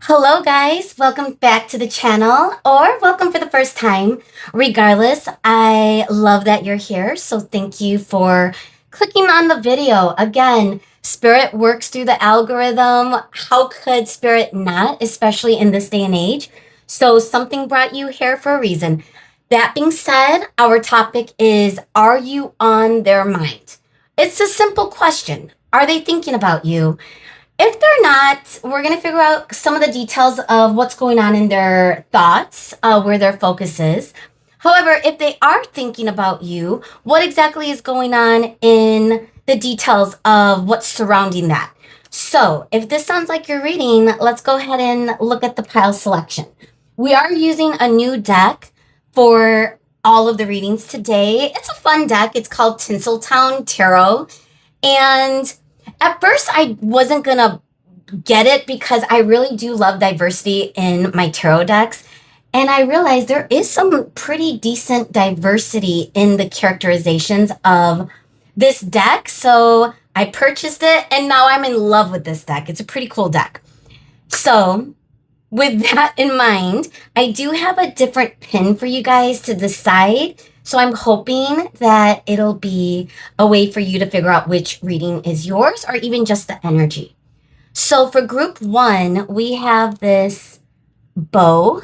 Hello, guys. Welcome back to the channel, or welcome for the first time. Regardless, I love that you're here. So thank you for clicking on the video. Again, Spirit works through the algorithm. How could Spirit not, especially in this day and age? So something brought you here for a reason. That being said, our topic is, are you on their mind? It's a simple question. Are they thinking about you? If they're not, we're going to figure out some of the details of what's going on in their thoughts, where their focus is. However, if they are thinking about you, what exactly is going on in the details of what's surrounding that? So, if this sounds like you're reading, let's go ahead and look at the pile selection. We are using a new deck for all of the readings today. It's a fun deck. It's called TinselTown Tarot. And at first, I wasn't going to get it because I really do love diversity in my tarot decks. And I realized there is some pretty decent diversity in the characterizations of this deck. So I purchased it and now I'm in love with this deck. It's a pretty cool deck. So with that in mind, I do have a different pin for you guys to decide. So I'm hoping that it'll be a way for you to figure out which reading is yours or even just the energy. So for group one, we have this bow,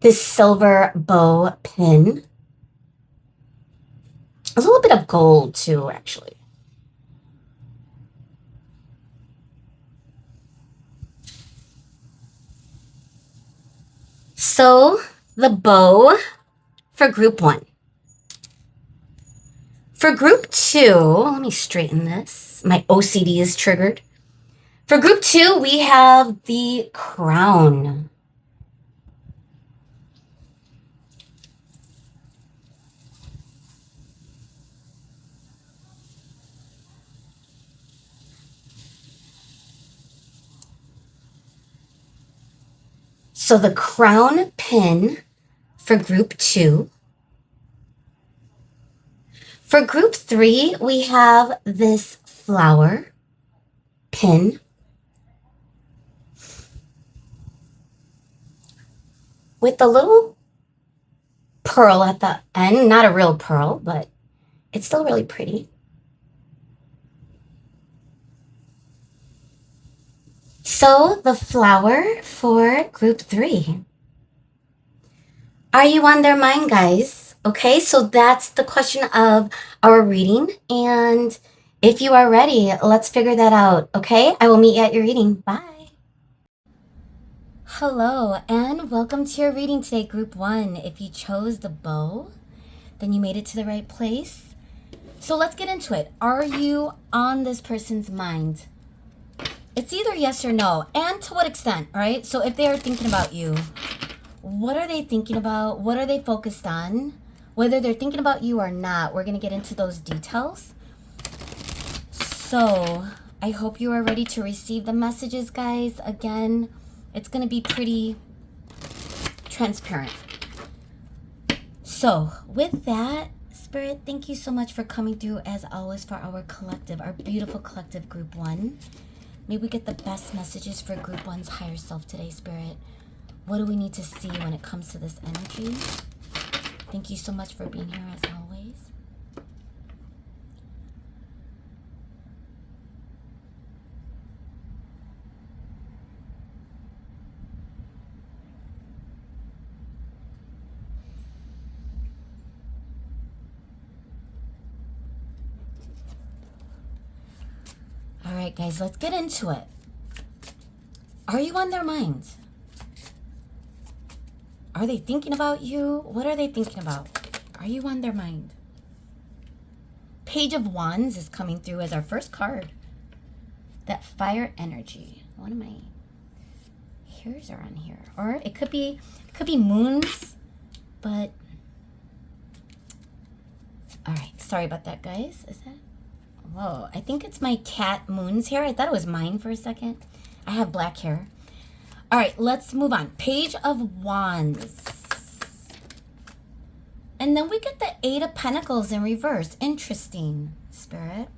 this silver bow pin. There's a little bit of gold too, actually. So the bow for group one. For group two, let me straighten this. My OCD is triggered. For group two, we have the crown. So the crown pin for group two. For group three, we have this flower pin. With a little pearl at the end. Not a real pearl, but it's still really pretty. So the flower for group three. Are you on their mind, guys? Okay, so that's the question of our reading. And if you are ready, let's figure that out. Okay, I will meet you at your reading. Bye. Hello, and welcome to your reading today, group one. If you chose the bow, then you made it to the right place. So let's get into it. Are you on this person's mind? It's either yes or no, and to what extent, all right? So if they are thinking about you, what are they thinking about? What are they focused on? Whether they're thinking about you or not, we're going to get into those details. So I hope you are ready to receive the messages, guys. Again, it's going to be pretty transparent. So with that, Spirit, thank you so much for coming through as always for our collective, our beautiful collective group one. May we get the best messages for group one's higher self today, Spirit. What do we need to see when it comes to this energy? Thank you so much for being here as always. All right, guys, let's get into it. Are you on their mind? Are they thinking about you? What are they thinking about? Are you on their mind? Page of Wands is coming through as our first card. That fire energy. One of my hairs are on here. Or it could be moons, but all right, sorry about that, guys. Is that? Whoa, I think it's my cat Moon's hair. I thought it was mine for a second. I have black hair. All right, let's move on. Page of Wands. And then we get the Eight of Pentacles in reverse. Interesting, Spirit.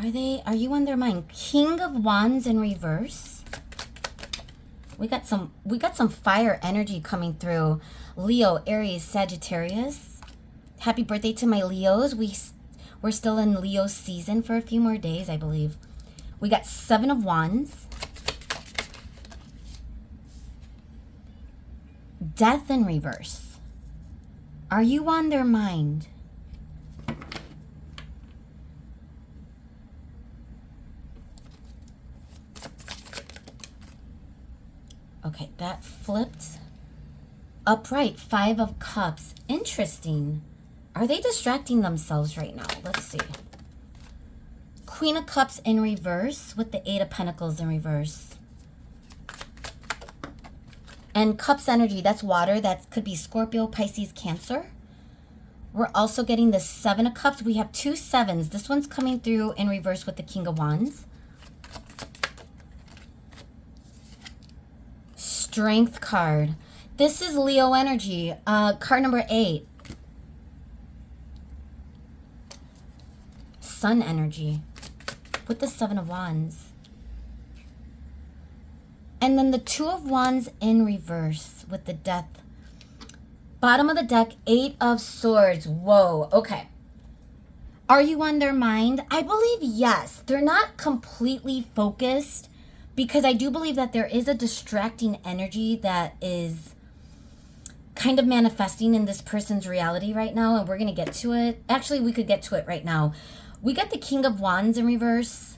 Are you on their mind? King of Wands in reverse. We got some fire energy coming through. Leo, Aries, Sagittarius. Happy birthday to my Leos. We're still in Leo season for a few more days, I believe. We got 7 of Wands. Death in reverse. Are you on their mind? Okay, that flipped. Upright, 5 of Cups. Interesting. Are they distracting themselves right now? Let's see. Queen of Cups in reverse with the 8 of Pentacles in reverse. And Cups energy, that's water. That could be Scorpio, Pisces, Cancer. We're also getting the 7 of Cups. We have 2 sevens. This one's coming through in reverse with the King of Wands. Strength card. This is Leo energy. Card number 8. Sun energy with the 7 of Wands. And then the 2 of Wands in reverse with the Death. Bottom of the deck, 8 of Swords. Whoa, okay. Are you on their mind? I believe yes. They're not completely focused because I do believe that there is a distracting energy that is kind of manifesting in this person's reality right now, and we're going to get to it. Actually, we could get to it right now. We got the King of Wands in reverse.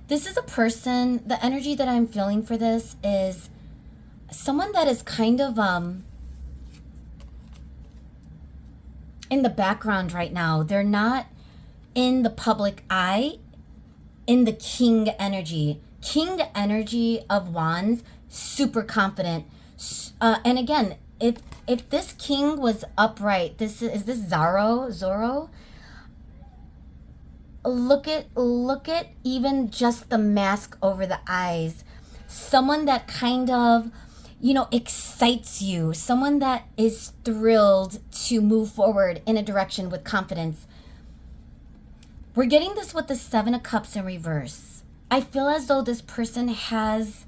This is a person, the energy that I'm feeling for this is someone that is kind of in the background right now. They're not in the public eye, in the King energy. King energy of Wands, super confident. And again, if this King was upright, is this Zorro? Look at even just the mask over the eyes. Someone that kind of, excites you. Someone that is thrilled to move forward in a direction with confidence. We're getting this with the 7 of Cups in reverse. I feel as though this person has,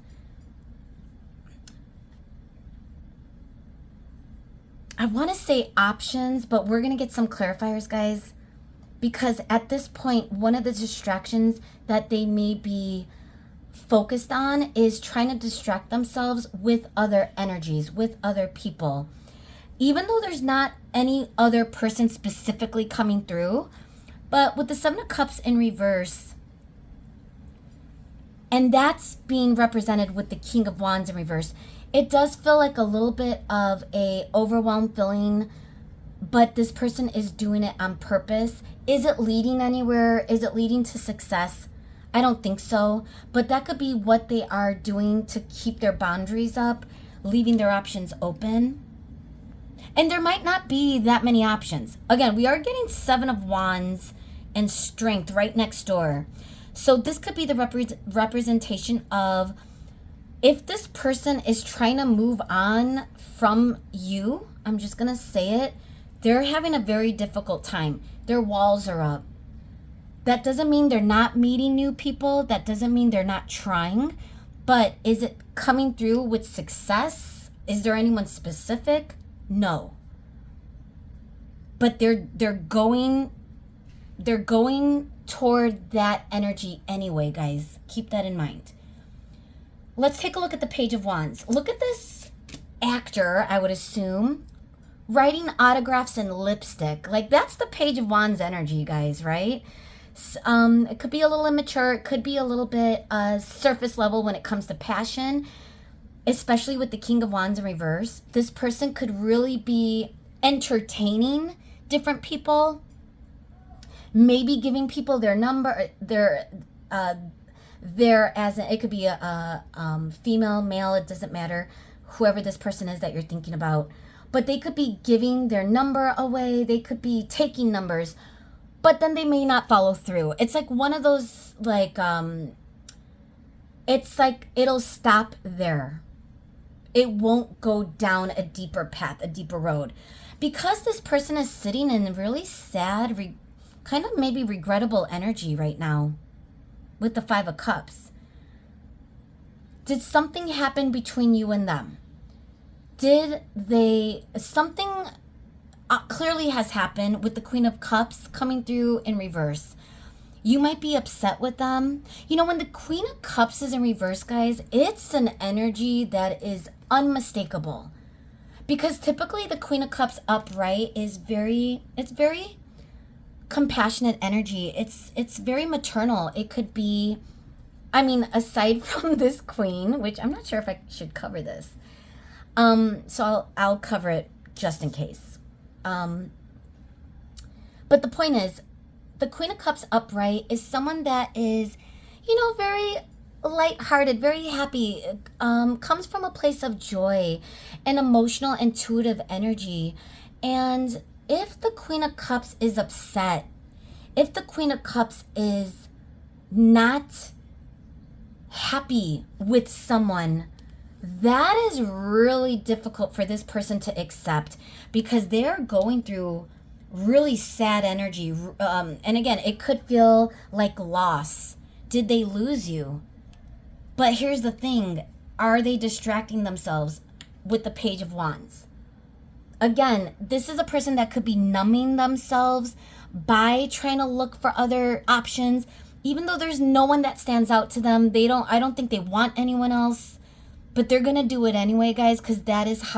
I want to say options, but we're going to get some clarifiers, guys. Because at this point, one of the distractions that they may be focused on is trying to distract themselves with other energies, with other people. Even though there's not any other person specifically coming through, but with the 7 of Cups in reverse, and that's being represented with the King of Wands in reverse, it does feel like a little bit of a overwhelmed feeling, but this person is doing it on purpose. Is it leading anywhere? Is it leading to success? I don't think so, but that could be what they are doing to keep their boundaries up, leaving their options open. And there might not be that many options. Again, we are getting 7 of Wands and Strength right next door. So this could be the representation of if this person is trying to move on from you, I'm just going to say it, they're having a very difficult time. Their walls are up. That doesn't mean they're not meeting new people. That doesn't mean they're not trying. But is it coming through with success? Is there anyone specific? No. But they're going toward that energy anyway, guys. Keep that in mind. Let's take a look at the Page of Wands. Look at this actor, I would assume, writing autographs in lipstick. Like, that's the Page of Wands energy, guys, right? It could be a little immature. It could be a little bit surface level when it comes to passion, especially with the King of Wands in reverse. This person could really be entertaining different people, maybe giving people their number, it could be a female, male, it doesn't matter, whoever this person is that you're thinking about. But they could be giving their number away. They could be taking numbers, but then they may not follow through. It's like one of those, it's like it'll stop there. It won't go down a deeper path, a deeper road. Because this person is sitting in really sad, kind of maybe regrettable energy right now with the Five of Cups. Did something happen between you and them? Something clearly has happened with the Queen of Cups coming through in reverse. You might be upset with them. You know, when the Queen of Cups is in reverse, guys, it's an energy that is unmistakable. Because typically the Queen of Cups upright is very compassionate energy. It's very maternal. It could be, I mean, aside from this queen, which I'm not sure if I should cover this. So I'll cover it just in case. But the point is, the Queen of Cups upright is someone that is, you know, very lighthearted, very happy, comes from a place of joy and emotional, intuitive energy. And if the Queen of Cups is upset, if the Queen of Cups is not happy with someone, that is really difficult for this person to accept, because they're going through really sad energy. And again, it could feel like loss. Did they lose you? But here's the thing. Are they distracting themselves with the Page of Wands? Again, this is a person that could be numbing themselves by trying to look for other options, even though there's no one that stands out to them. I don't think they want anyone else, but they're going to do it anyway, guys, because that's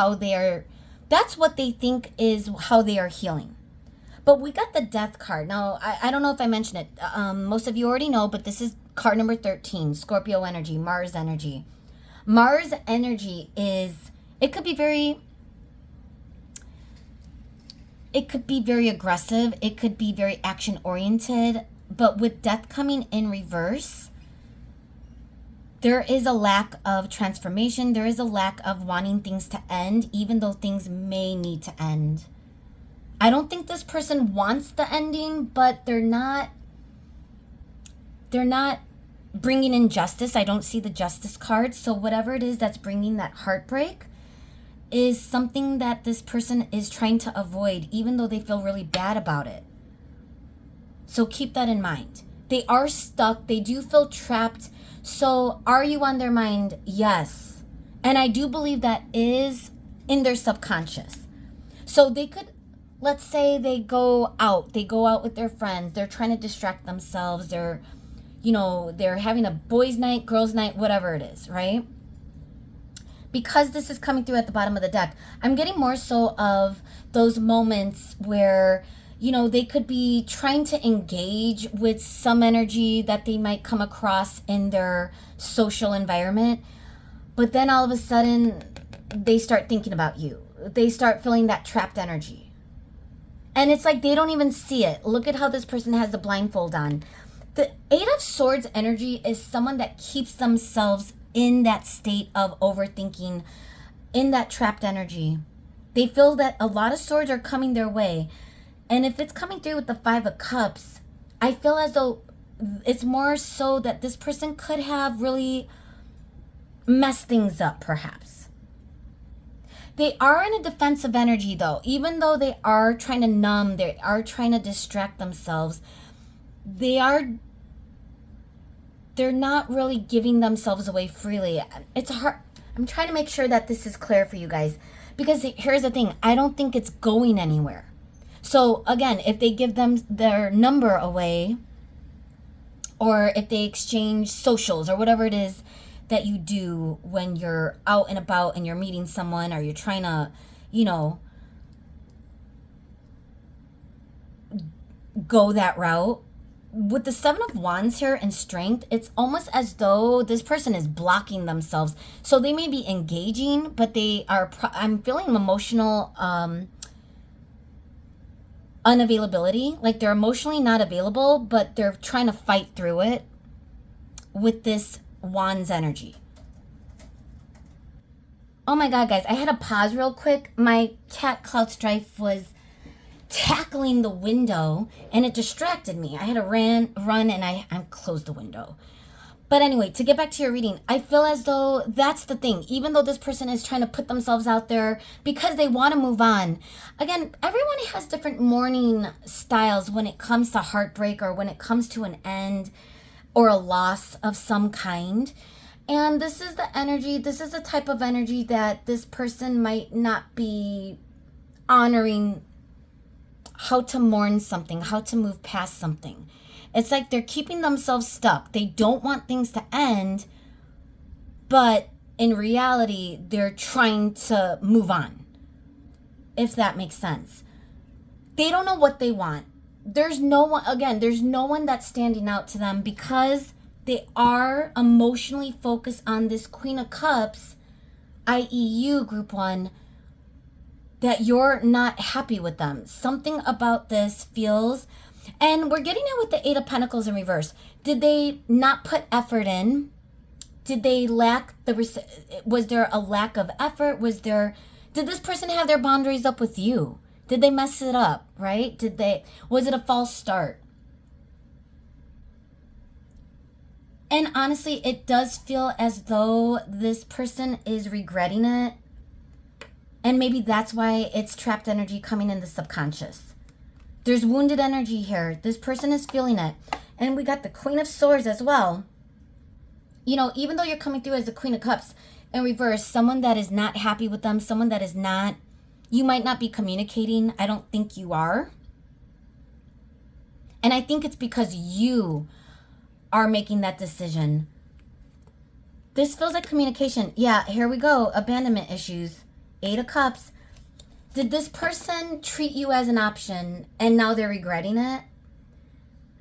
what they think is how they are healing. But we got the Death card. Now, I don't know if I mentioned it. Most of you already know, but this is card number 13, Scorpio energy, Mars energy. Mars energy it could be very aggressive. It could be very action-oriented. But with Death coming in reverse, there is a lack of transformation. There is a lack of wanting things to end, even though things may need to end. I don't think this person wants the ending, but they're not bringing in justice. I don't see the Justice card. So whatever it is that's bringing that heartbreak is something that this person is trying to avoid, even though they feel really bad about it. So keep that in mind. They are stuck. They do feel trapped. So are you on their mind? Yes. And I do believe that is in their subconscious. So they could, let's say they go out with their friends. They're trying to distract themselves. They're having a boys' night, girls' night, whatever it is, right? Because this is coming through at the bottom of the deck, I'm getting more so of those moments where, you know, they could be trying to engage with some energy that they might come across in their social environment. But then all of a sudden, they start thinking about you. They start feeling that trapped energy. And it's like they don't even see it. Look at how this person has the blindfold on. The Eight of Swords energy is someone that keeps themselves in that state of overthinking, in that trapped energy. They feel that a lot of swords are coming their way. And if it's coming through with the Five of Cups, I feel as though it's more so that this person could have really messed things up, perhaps. They are in a defensive energy, though. Even though they are trying to numb, they are trying to distract themselves, they're not really giving themselves away freely. It's hard. I'm trying to make sure that this is clear for you guys. Because here's the thing. I don't think it's going anywhere. So again, if they give them their number away, or if they exchange socials or whatever it is that you do when you're out and about and you're meeting someone, or you're trying to, you know, go that route. With the Seven of Wands here and Strength, it's almost as though this person is blocking themselves. So they may be engaging, but they are, I'm feeling emotional unavailability. Like they're emotionally not available, but they're trying to fight through it with this Wands energy. Oh my God, guys, I had to pause real quick. My cat Cloud Strife was tackling the window and it distracted me. I had to run and I closed the window. But anyway, to get back to your reading, I feel as though that's the thing. Even though this person is trying to put themselves out there because they want to move on. Again, everyone has different mourning styles when it comes to heartbreak or when it comes to an end or a loss of some kind. And this is the energy, this is the type of energy that this person might not be honoring how to mourn something, how to move past something. It's like they're keeping themselves stuck. They don't want things to end, but in reality, they're trying to move on, if that makes sense. They don't know what they want. There's no one that's standing out to them because they are emotionally focused on this Queen of Cups, i.e. you, Group 1, that you're not happy with them. Something about this feels... And we're getting it with the Eight of Pentacles in reverse. Did they not put effort in? Did they lack was there a lack of effort? Did this person have their boundaries up with you? Did they mess it up, right? Was it a false start? And honestly, it does feel as though this person is regretting it. And maybe that's why it's trapped energy coming in the subconscious. There's wounded energy here. This person is feeling it. And we got the Queen of Swords as well. You know, even though you're coming through as the Queen of Cups in reverse, someone that is not happy with them, someone that is not, you might not be communicating. I don't think you are. And I think it's because you are making that decision. This feels like communication. Yeah, here we go. Abandonment issues. Eight of Cups. Did this person treat you as an option and now they're regretting it?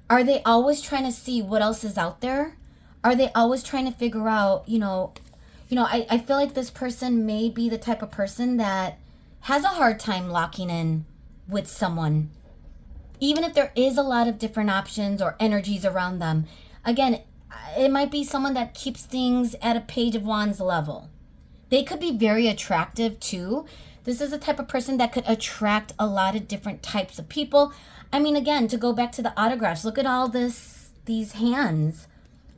Are they always trying to see what else is out there? Are they always trying to figure out, I feel like this person may be the type of person that has a hard time locking in with someone. Even if there is a lot of different options or energies around them. Again, it might be someone that keeps things at a Page of Wands level. They could be very attractive too. This is the type of person that could attract a lot of different types of people. I mean, again, to go back to the autographs, look at all these hands.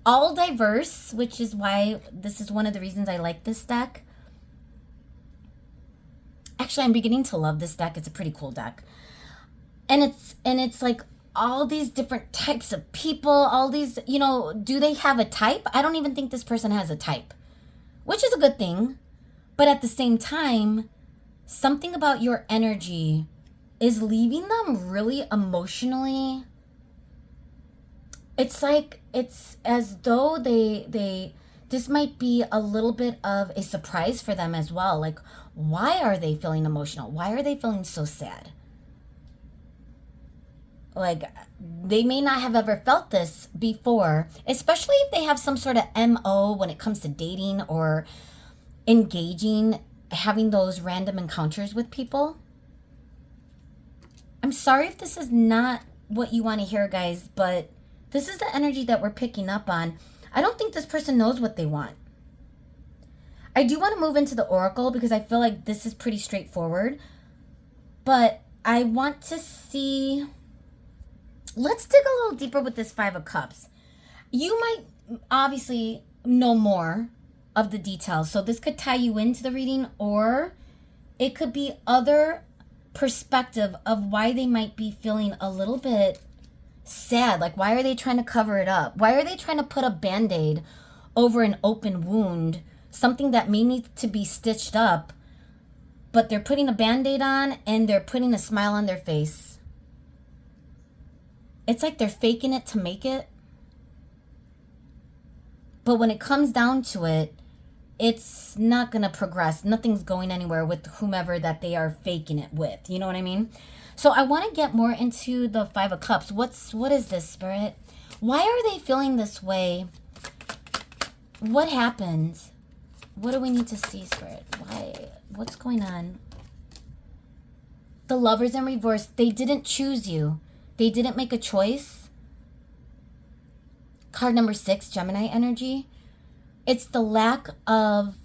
All diverse, which is why this is one of the reasons I like this deck. Actually, I'm beginning to love this deck. It's a pretty cool deck. And it's like all these different types of people, all these, do they have a type? I don't even think this person has a type, which is a good thing. But at the same time, something about your energy is leaving them really emotionally. It's like, it's as though this might be a little bit of a surprise for them as well. Like, why are they feeling emotional? Why are they feeling so sad? Like, they may not have ever felt this before, especially if they have some sort of MO when it comes to dating or engaging, having those random encounters with people. I'm sorry if this is not what you want to hear, guys, but this is the energy that we're picking up on. I don't think this person knows what they want. I do want to move into the Oracle because I feel like this is pretty straightforward, but I want to see... Let's dig a little deeper with this Five of Cups. You might obviously know more of the details, so this could tie you into the reading, or it could be other perspective of why they might be feeling a little bit sad. Like, why are they trying to cover it up? Why are they trying to put a band-aid over an open wound, something that may need to be stitched up, but they're putting a band-aid on and they're putting a smile on their face? It's like they're faking it to make it. But when it comes down to it, it's not going to progress. Nothing's going anywhere with whomever that they are faking it with. You know what I mean? So I want to get more into the Five of Cups. What is this, Spirit? Why are they feeling this way? What happened? What do we need to see, Spirit? Why? What's going on? The Lovers in reverse. They didn't choose you. They didn't make a choice. Card number 6, Gemini energy. It's the lack of,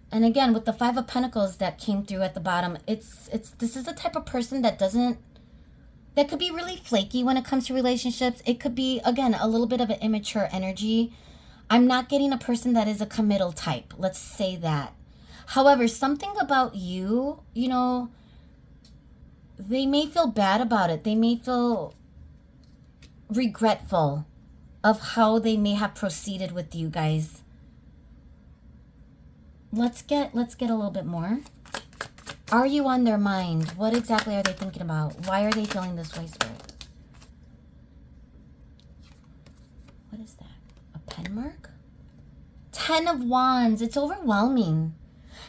and again, with the Five of Pentacles that came through at the bottom, this is the type of person that could be really flaky when it comes to relationships. It could be, again, a little bit of an immature energy. I'm not getting a person that is a committal type. Let's say that. However, something about you, you know, they may feel bad about it. They may feel regretful of how they may have proceeded with you guys. Let's get a little bit more. Are you on their mind? What exactly are they thinking about? Why are they feeling this way, Spirit? What is that? A pen mark? 10 of Wands. It's overwhelming.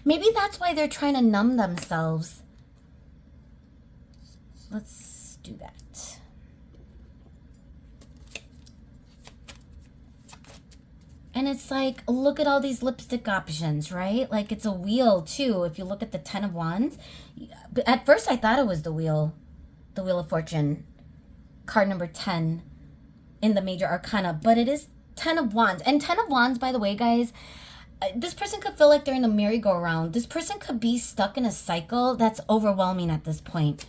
Maybe that's why they're trying to numb themselves. Let's do that. And it's like, look at all these lipstick options, right? Like it's a wheel too. If you look at the 10 of Wands. At first I thought it was the Wheel of Fortune. Card number 10 in the major arcana. But it is 10 of Wands. And 10 of Wands, by the way, guys, this person could feel like they're in a merry-go-round. This person could be stuck in a cycle that's overwhelming at this point.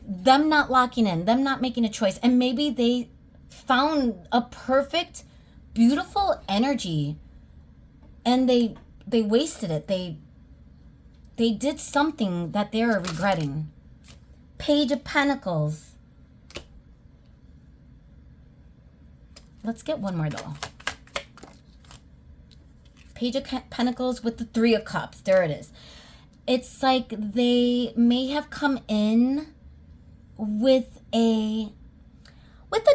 Them not locking in, them not making a choice. And maybe they found a perfect, beautiful energy and they wasted it. They did something that they're regretting. Page of Pentacles. Let's get one more though. Page of Pentacles with the 3 of Cups. There it is. It's like they may have come in with a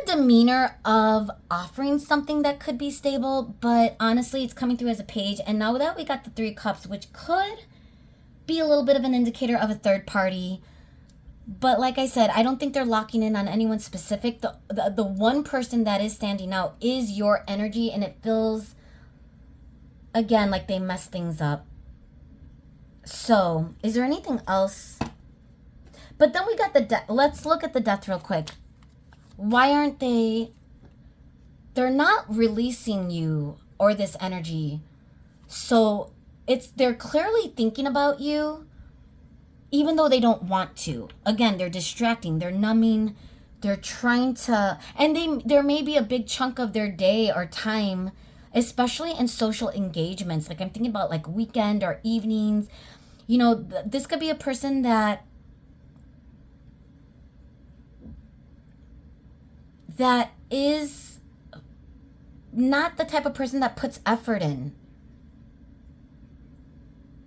demeanor of offering something that could be stable, but honestly it's coming through as a page. And now that we got the 3 of Cups, which could be a little bit of an indicator of a third party, but like I said, I don't think they're locking in on anyone specific. The one person that is standing out is your energy, and it feels again like they mess things up. So is there anything else? But then we got the death. Let's look at the death real quick. Why aren't they're not releasing you or this energy. So they're clearly thinking about you, even though they don't want to. Again, they're distracting, they're numbing, they're trying to, and there may be a big chunk of their day or time, especially in social engagements. Like I'm thinking about like weekend or evenings. You know, this could be a person that is not the type of person that puts effort in.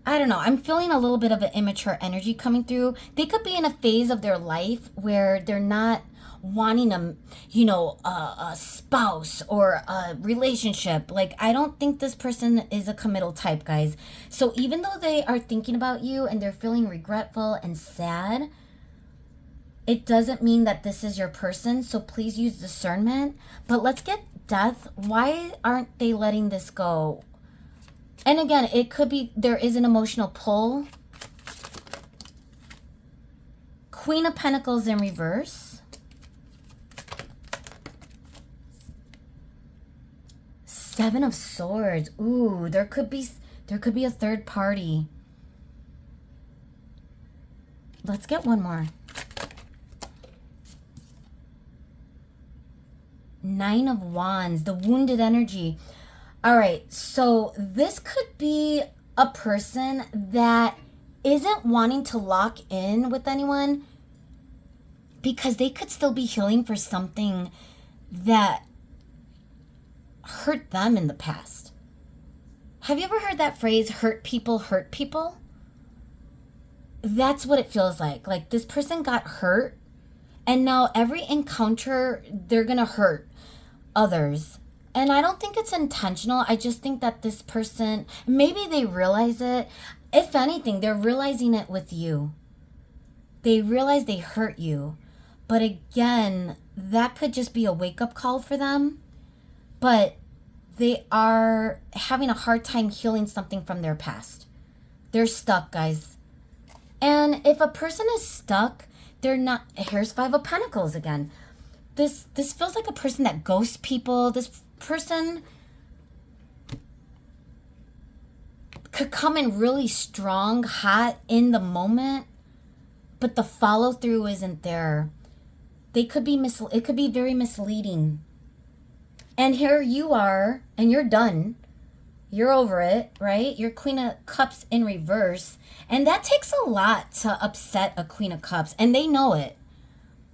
I don't know. I'm feeling a little bit of an immature energy coming through. They could be in a phase of their life where they're not wanting a spouse or a relationship. Like, I don't think this person is a committal type, guys. So even though they are thinking about you and they're feeling regretful and sad, it doesn't mean that this is your person. So please use discernment. But let's get death. Why aren't they letting this go? And again, it could be there is an emotional pull. Queen of Pentacles in reverse. Seven of Swords. Ooh, there could be a third party. Let's get one more. Nine of Wands, the wounded energy. All right, so this could be a person that isn't wanting to lock in with anyone because they could still be healing for something that hurt them in the past. Have you ever heard that phrase, hurt people hurt people? That's what it feels like. Like this person got hurt and now every encounter, they're gonna hurt others. And I don't think it's intentional. I just think that this person, maybe they realize it. If anything, they're realizing it with you. They realize they hurt you. But again, that could just be a wake-up call for them. But they are having a hard time healing something from their past. They're stuck, guys. And if a person is stuck, they're not... Here's Five of Pentacles again. This feels like a person that ghosts people. This person could come in really strong, hot in the moment, but the follow through isn't there. They could be it could be very misleading. And here you are, and you're done. You're over it, right? Your Queen of Cups in reverse. And that takes a lot to upset a Queen of Cups. And they know it.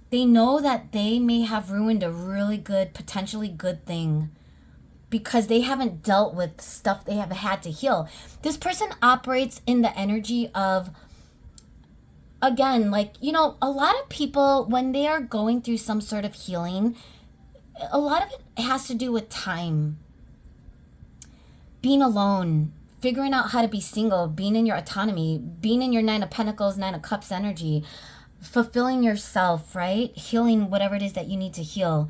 They know that they may have ruined a really good, potentially good thing because they haven't dealt with stuff they have had to heal. This person operates in the energy of, again, like, you know, a lot of people, when they are going through some sort of healing, a lot of it has to do with time. Being alone, figuring out how to be single, being in your autonomy, being in your Nine of Pentacles, Nine of Cups energy, fulfilling yourself, right? Healing whatever it is that you need to heal.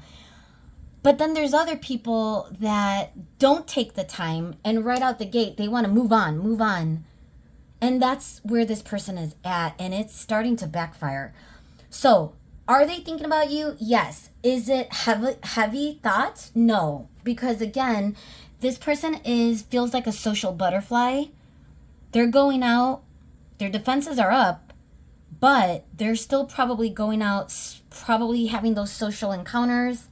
But then there's other people that don't take the time, and right out the gate, they want to move on. And that's where this person is at, and it's starting to backfire. So, are they thinking about you? Yes. Is it heavy thoughts? No. Because again, this person feels like a social butterfly. They're going out, their defenses are up, but they're still probably going out, probably having those social encounters.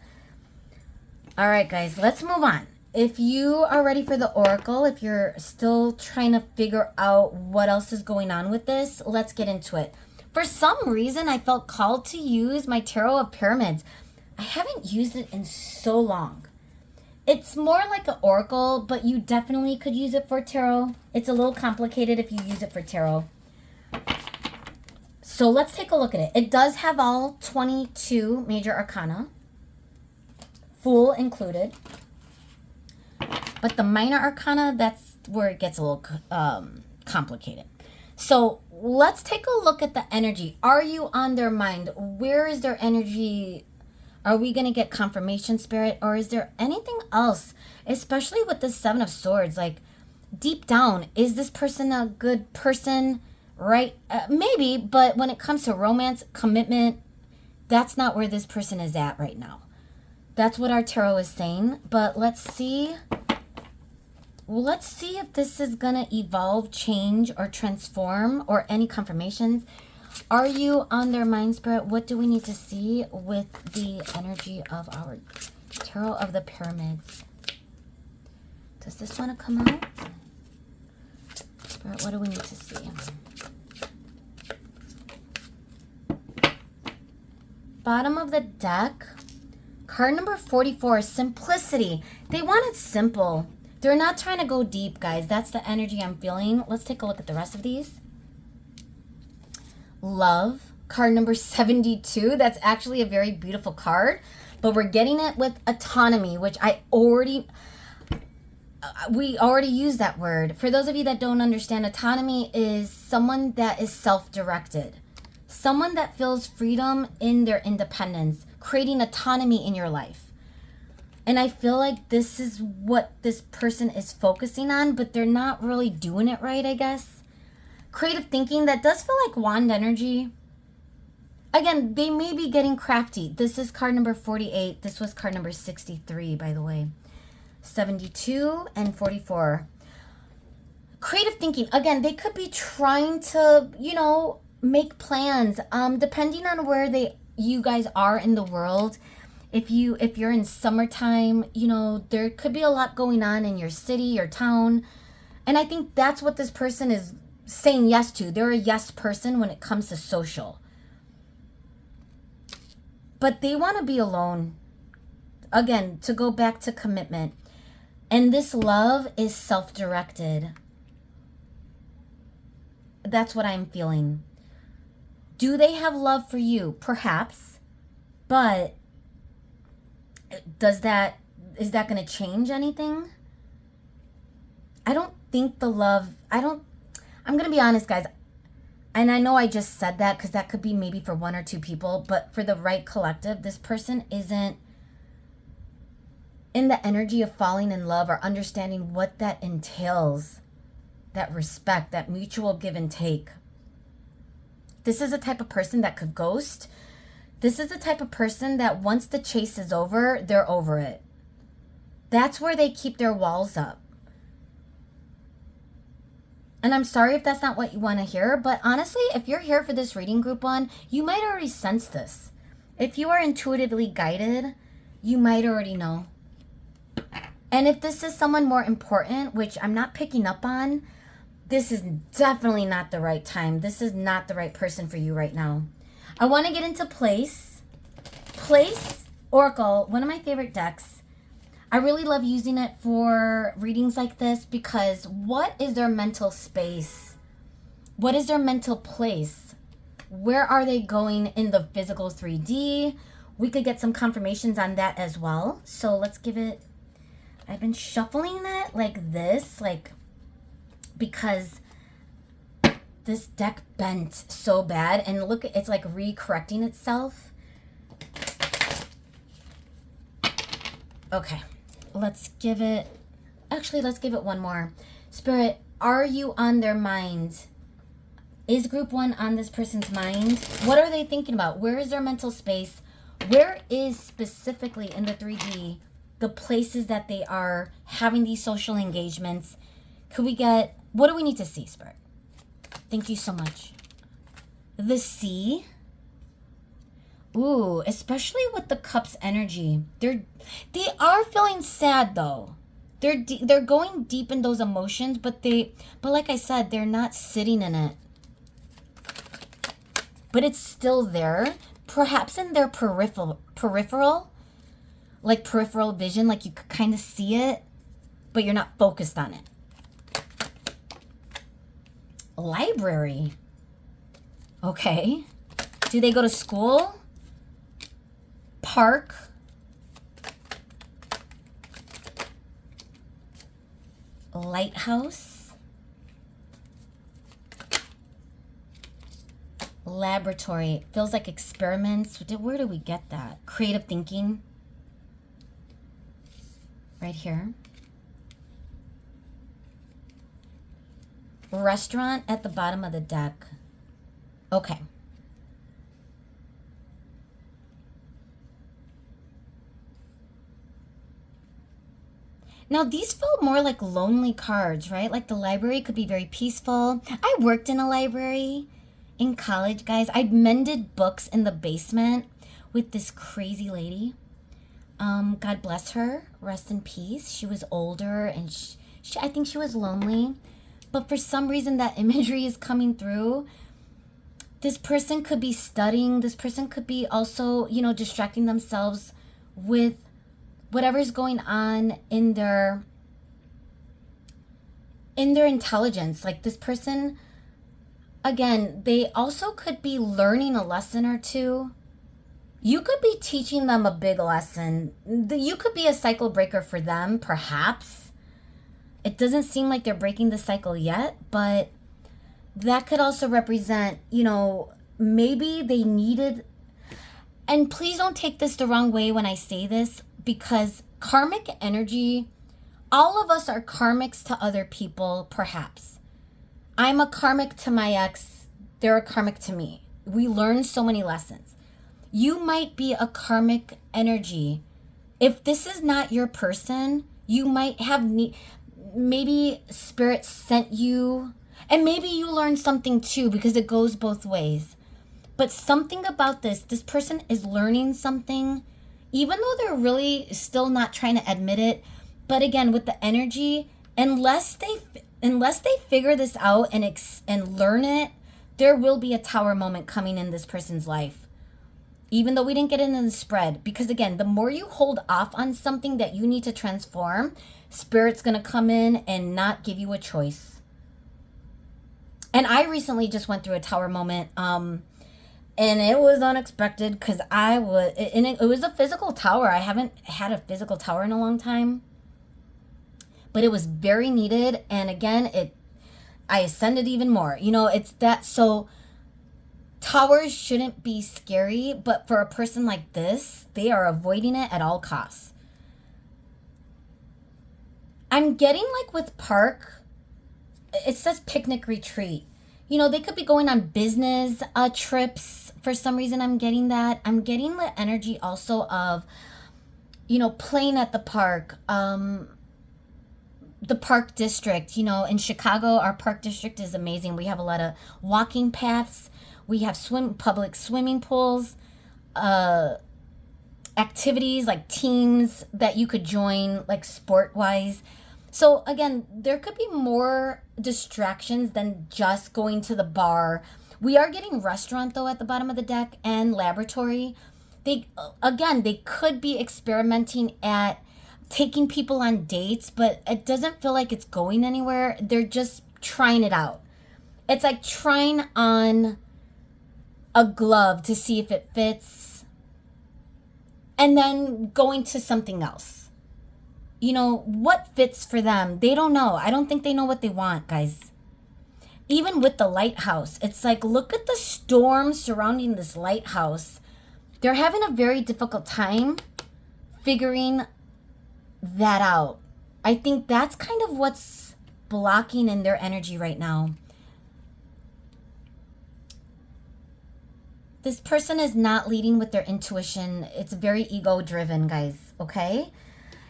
All right, guys, let's move on. If you are ready for the Oracle, if you're still trying to figure out what else is going on with this, let's get into it. For some reason, I felt called to use my Tarot of Pyramids. I haven't used it in so long. It's more like an oracle, but you definitely could use it for tarot. It's a little complicated if you use it for tarot. So let's take a look at it. It does have all 22 major arcana, Fool included. But the minor arcana, that's where it gets a little complicated. So let's take a look at the energy. Are you on their mind? Where is their energy? Are we going to get confirmation, Spirit? Or is there anything else? Especially with the Seven of Swords. Like, deep down, is this person a good person? Right? Maybe, but when it comes to romance, commitment, that's not where this person is at right now. That's what our tarot is saying. But let's see. Let's see if this is going to evolve, change, or transform, or any confirmations. Are you on their mind, Spirit? What do we need to see with the energy of our Tarot of the Pyramids? Does this want to come out? Spirit, what do we need to see? Bottom of the deck. Card number 44, Simplicity. They want it simple. They're not trying to go deep, guys. That's the energy I'm feeling. Let's take a look at the rest of these. Love, card number 72. That's actually a very beautiful card, but we're getting it with autonomy, which we already used that word. For those of you that don't understand, autonomy is someone that is self-directed, someone that feels freedom in their independence, creating autonomy in your life. And I feel like this is what this person is focusing on, but they're not really doing it right, I guess. Creative thinking, that does feel like wand energy. Again, they may be getting crafty. This is card number 48. This was card number 63, by the way. 72 and 44. Creative thinking. Again, they could be trying to, make plans. Depending on where you guys are in the world. If you're in summertime, there could be a lot going on in your city, your town. And I think that's what this person is saying yes to. They're a yes person when it comes to social. But they want to be alone. Again, to go back to commitment. And this love is self-directed. That's what I'm feeling. Do they have love for you? Perhaps. But is that going to change anything? I don't think the love, I'm going to be honest, guys. And I know I just said that because that could be maybe for one or two people, but for the right collective, this person isn't in the energy of falling in love or understanding what that entails, that respect, that mutual give and take. This is a type of person that could ghost. This is the type of person that once the chase is over, they're over it. That's where they keep their walls up. And I'm sorry if that's not what you want to hear, but honestly, if you're here for this reading, group 1, you might already sense this. If you are intuitively guided, you might already know. And if this is someone more important, which I'm not picking up on, this is definitely not the right time. This is not the right person for you right now. I want to get into Place. Place Oracle, one of my favorite decks. I really love using it for readings like this because what is their mental space? What is their mental place? Where are they going in the physical 3D? We could get some confirmations on that as well. So let's give it, I've been shuffling it like this, like, because this deck bent so bad. And look, it's like re-correcting itself. Okay, let's give it, actually, let's give it one more. Spirit, are you on their mind? Is group 1 on this person's mind? What are they thinking about? Where is their mental space? Where is specifically in the 3D the places that they are having these social engagements? Could we get, what do we need to see, Spirit? Thank you so much. The Sea. Ooh, especially with the Cups energy. They are feeling sad though. They're going deep in those emotions, but like I said, they're not sitting in it. But it's still there, perhaps in their peripheral, like peripheral vision, like you could kind of see it, but you're not focused on it. Library. Okay. Do they go to school? Park. Lighthouse. Laboratory. Feels like experiments. Where do we get that? Creative thinking. Right here. Restaurant at the bottom of the deck. Okay. Now, these felt more like lonely cards, right? Like the library could be very peaceful. I worked in a library in college, guys. I mended books in the basement with this crazy lady. God bless her. Rest in peace. She was older and I think she was lonely. But for some reason, that imagery is coming through. This person could be studying. This person could be also, you know, distracting themselves with whatever's going on in their intelligence. Like this person, again, they also could be learning a lesson or two. You could be teaching them a big lesson. You could be a cycle breaker for them, perhaps. It doesn't seem like they're breaking the cycle yet, but that could also represent, you know, maybe they needed, and please don't take this the wrong way when I say this, because karmic energy, all of us are karmics to other people, perhaps. I'm a karmic to my ex. They're a karmic to me. We learn so many lessons. You might be a karmic energy. If this is not your person, you might have maybe spirit sent you, and maybe you learned something too, because it goes both ways. But something about this person is learning something, even though they're really still not trying to admit it. But again, with the energy, unless they figure this out and learn it, there will be a tower moment coming in this person's life. Even though we didn't get into the spread, because again, the more you hold off on something that you need to transform, spirit's going to come in and not give you a choice. And I recently just went through a tower moment, and it was unexpected because it was a physical tower. I haven't had a physical tower in a long time, but it was very needed. And again, I ascended even more. You know, it's that. So towers shouldn't be scary, but for a person like this, they are avoiding it at all costs. I'm getting like with park, it says picnic retreat. You know, they could be going on business trips. For some reason, I'm getting that. I'm getting the energy also of, you know, playing at the park. The park district, you know, in Chicago, our park district is amazing. We have a lot of walking paths. We have public swimming pools. activities, like teams that you could join, like sport-wise. So again, there could be more distractions than just going to the bar. We are getting restaurant though at the bottom of the deck and laboratory. They could be experimenting at taking people on dates, but it doesn't feel like it's going anywhere. They're just trying it out. It's like trying on a glove to see if it fits and then going to something else. You know, what fits for them? They don't know. I don't think they know what they want, guys. Even with the lighthouse, it's like, look at the storm surrounding this lighthouse. They're having a very difficult time figuring that out. I think that's kind of what's blocking in their energy right now. This person is not leading with their intuition. It's very ego driven, guys, okay?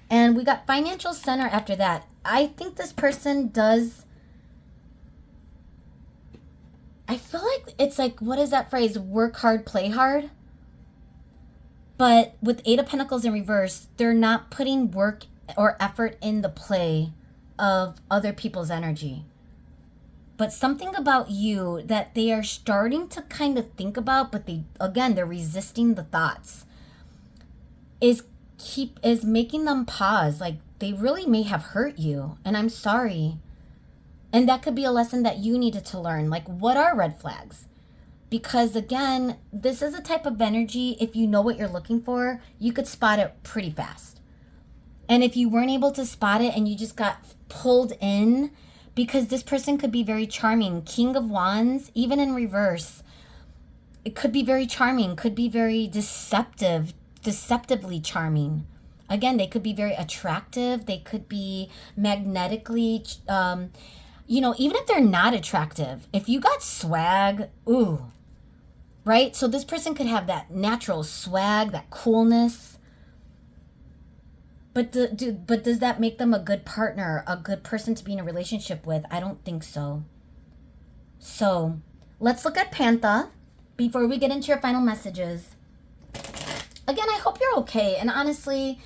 And we got financial center after that. I think this person does, I feel like it's like, what is that phrase? Work hard, play hard. But with Eight of Pentacles in reverse, they're not putting work or effort in the play of other people's energy. But something about you that they are starting to kind of think about, but they're resisting the thoughts, is making them pause. Like, they really may have hurt you, and I'm sorry. And that could be a lesson that you needed to learn. Like, what are red flags? Because again, this is a type of energy, if you know what you're looking for, you could spot it pretty fast. And if you weren't able to spot it and you just got pulled in, because this person could be very charming. King of Wands, even in reverse, it could be very charming, could be very deceptively charming. Again, they could be very attractive. They could be magnetically, even if they're not attractive, if you got swag, ooh, right? So this person could have that natural swag, that coolness. But does that make them a good partner, a good person to be in a relationship with? I don't think so. So let's look at Pantha before we get into your final messages. Again, I hope you're okay. And honestly,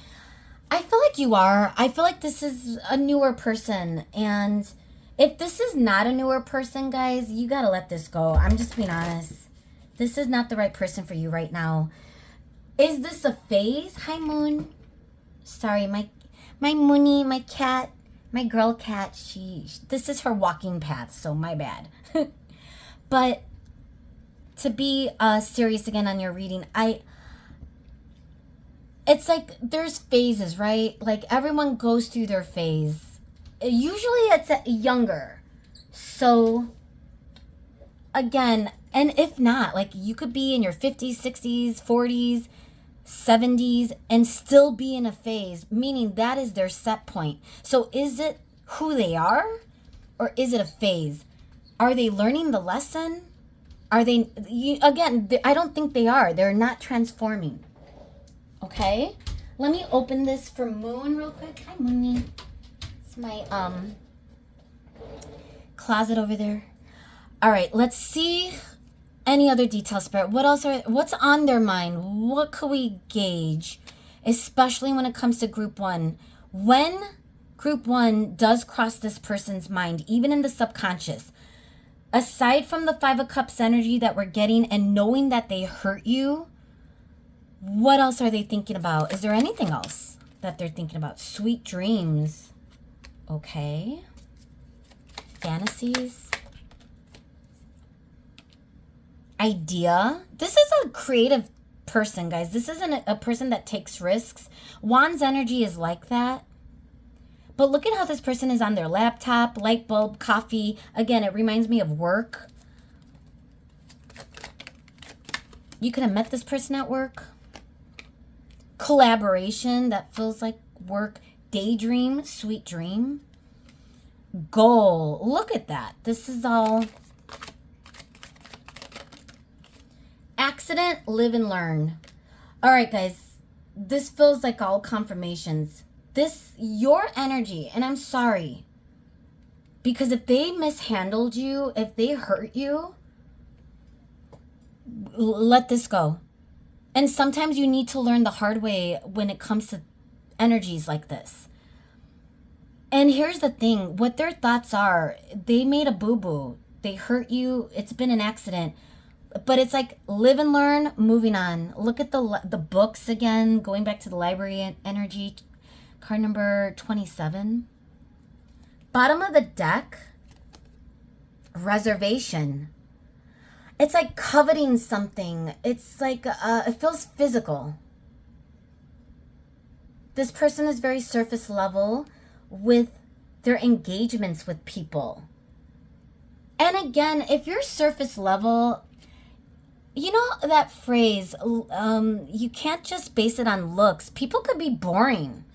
I feel like you are. I feel like this is a newer person. And if this is not a newer person, guys, you got to let this go. I'm just being honest. This is not the right person for you right now. Is this a phase? Hi, Moon. Sorry, my Mooney, my cat, my girl cat, this is her walking path, so my bad. But to be serious again on your reading, it's like there's phases, right? Like everyone goes through their phase. Usually it's younger. So again, and if not, like you could be in your 50s, 60s, 40s, 70s and still be in a phase, meaning that is their set point. So is it who they are or is it a phase? Are they learning the lesson? I don't think they are. They're not transforming. Okay? Let me open this for Moon real quick. Hi, Moony. It's my closet over there. All right, let's see. Any other details, Spirit? What's on their mind? What could we gauge? Especially when it comes to group one. When group one does cross this person's mind, even in the subconscious, aside from the Five of Cups energy that we're getting and knowing that they hurt you, what else are they thinking about? Is there anything else that they're thinking about? Sweet dreams. Okay. Fantasies. Idea. This is a creative person, guys. This isn't a person that takes risks. Wands energy is like that. But look at how this person is on their laptop, light bulb, coffee. Again, it reminds me of work. You could have met this person at work. Collaboration, that feels like work. Daydream, sweet dream. Goal. Look at that. This is all... Accident, live and learn. All right, guys. This feels like all confirmations. Your energy, and I'm sorry. Because if they mishandled you, if they hurt you, let this go. And sometimes you need to learn the hard way when it comes to energies like this. And here's the thing, what their thoughts are, they made a boo-boo. They hurt you. It's been an accident. But it's like live and learn, moving on. Look at the books again, going back to the library energy, card number 27. Bottom of the deck, reservation. It's like coveting something. It's like it feels physical. This person is very surface level with their engagements with people. And again, if you're surface level, you know that phrase, you can't just base it on looks. People could be boring.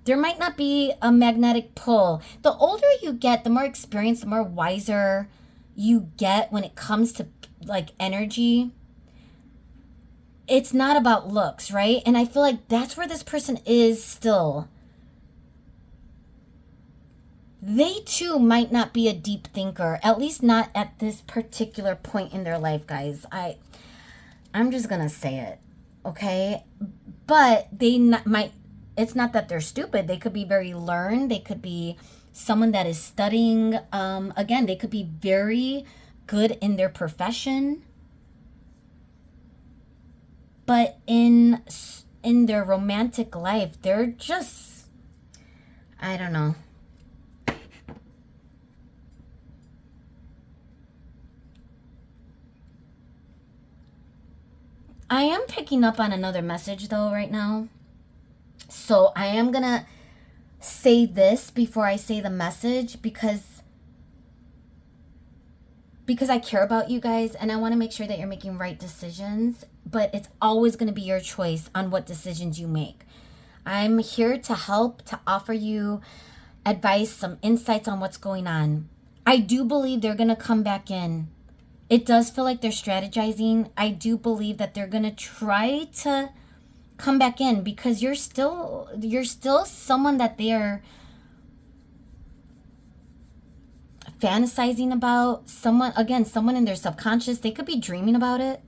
There might not be a magnetic pull. The older you get, the more experienced, the more wiser you get when it comes to like energy. It's not about looks, right? And I feel like that's where this person is still. They too might not be a deep thinker, at least not at this particular point in their life, guys. I'm just gonna say it, okay? But might. It's not that they're stupid. They could be very learned. They could be someone that is studying. Again, they could be very good in their profession. But in their romantic life, they're just, I don't know. I am picking up on another message though right now. So I am going to say this before I say the message because I care about you guys and I want to make sure that you're making right decisions, but it's always going to be your choice on what decisions you make. I'm here to help, to offer you advice, some insights on what's going on. I do believe they're going to come back in. It does feel like they're strategizing. I do believe that they're going to try to come back in because you're still someone that they're fantasizing about. Someone in their subconscious. They could be dreaming about it.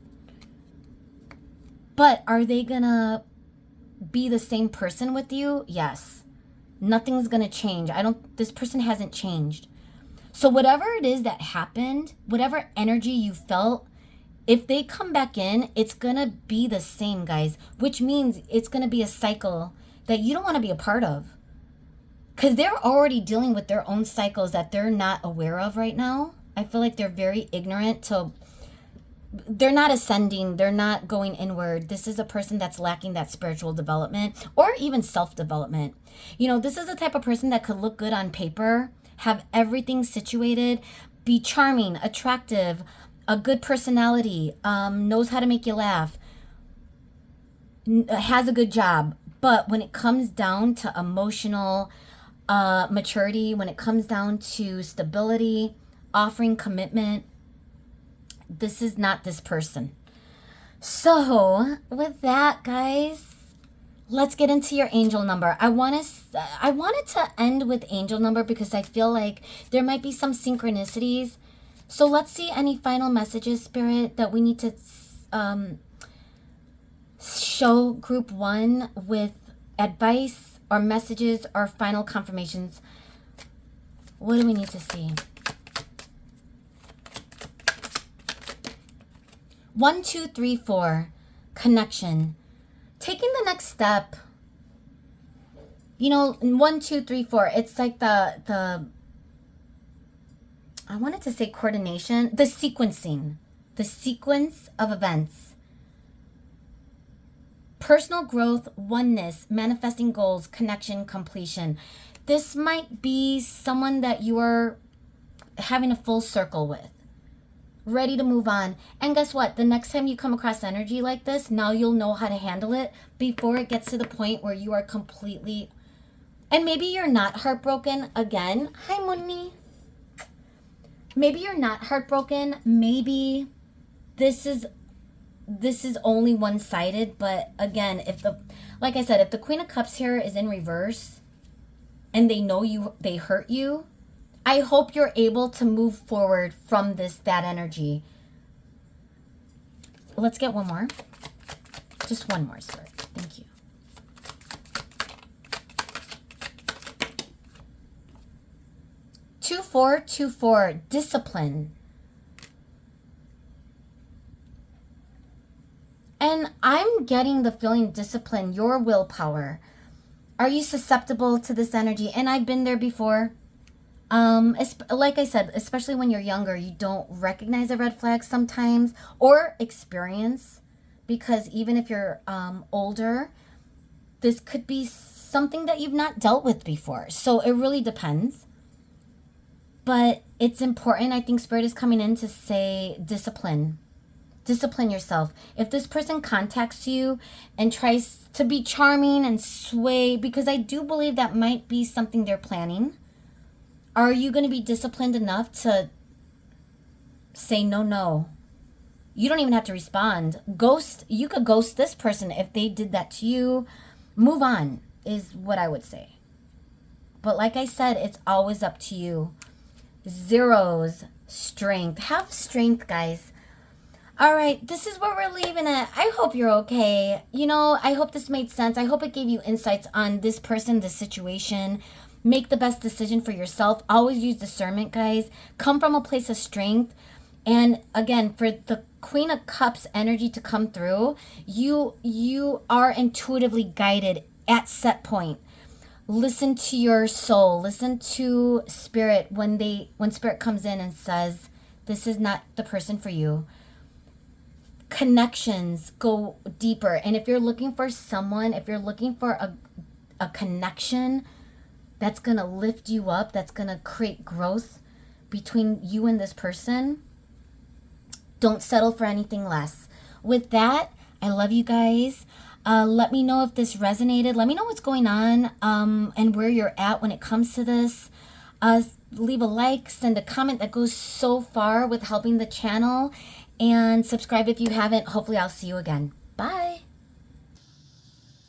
But are they going to be the same person with you? Yes. Nothing's going to change. This person hasn't changed. So whatever it is that happened, whatever energy you felt, if they come back in, it's going to be the same, guys, which means it's going to be a cycle that you don't want to be a part of. Because they're already dealing with their own cycles that they're not aware of right now. I feel like they're very ignorant to, they're not ascending, they're not going inward. This is a person that's lacking that spiritual development or even self-development. You know, this is the type of person that could look good on paper, have everything situated, be charming, attractive, a good personality, knows how to make you laugh, has a good job. But when it comes down to emotional maturity, when it comes down to stability, offering commitment, this is not this person. So with that, guys, let's get into your angel number. I wanted to end with angel number because I feel like there might be some synchronicities. So let's see any final messages, Spirit, that we need to show group 1 with advice or messages or final confirmations. What do we need to see? 1, 2, 3, 4. Connection. Taking the next step. You know, 1, 2, 3, 4. It's like the I wanted to say coordination. The sequencing. The sequence of events. Personal growth, oneness, manifesting goals, connection, completion. This might be someone that you are having a full circle with. Ready to move on. And guess what? The next time you come across energy like this, now you'll know how to handle it before it gets to the point where you are completely... And maybe you're not heartbroken again. Hi, Moni. Maybe you're not heartbroken. Maybe this is only one-sided. But again, like I said, if the Queen of Cups here is in reverse and they know they hurt you, I hope you're able to move forward from that energy. Let's get one more. Just one more, Spirit. Thank you. Two, four, 2, 4. Discipline. And I'm getting the feeling discipline, your willpower. Are you susceptible to this energy? And I've been there before. Like I said, especially when you're younger, you don't recognize a red flag sometimes, or experience, because even if you're older, this could be something that you've not dealt with before. So it really depends. But it's important. I think Spirit is coming in to say discipline. Discipline yourself. If this person contacts you and tries to be charming and sway, because I do believe that might be something they're planning, are you going to be disciplined enough to say no, no? You don't even have to respond. Ghost. You could ghost this person if they did that to you. Move on is what I would say. But like I said, it's always up to you. Zeros, strength. Have strength, guys. All right, this is where we're leaving it. I hope you're okay. You know, I hope this made sense. I hope it gave you insights on this person, this situation. Make the best decision for yourself. Always use discernment, guys. Come from a place of strength. And again, for the Queen of Cups energy to come through, you are intuitively guided at set point. Listen to your soul. Listen to Spirit when Spirit comes in and says, this is not the person for you. Connections go deeper. And if you're looking for someone, if you're looking for a connection that's going to lift you up, that's going to create growth between you and this person, don't settle for anything less. With that, I love you guys. Let me know if this resonated. Let me know what's going on and where you're at when it comes to this. Leave a like, send a comment. That goes so far with helping the channel. And subscribe if you haven't. Hopefully I'll see you again. Bye.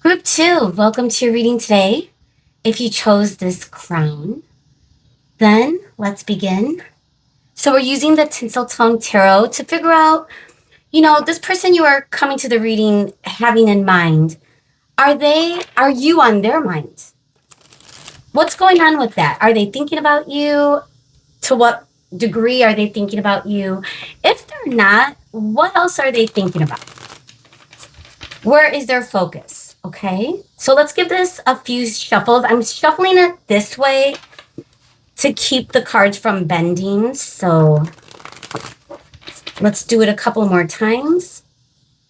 Group 2, welcome to your reading today. If you chose this crown, then let's begin. So we're using the TinselTown Tarot to figure out, you know, this person you are coming to the reading having in mind. Are you on their mind? What's going on with that? Are they thinking about you? To what degree are they thinking about you? If they're not, what else are they thinking about? Where is their focus? Okay, so let's give this a few shuffles. I'm shuffling it this way to keep the cards from bending. So let's do it a couple more times.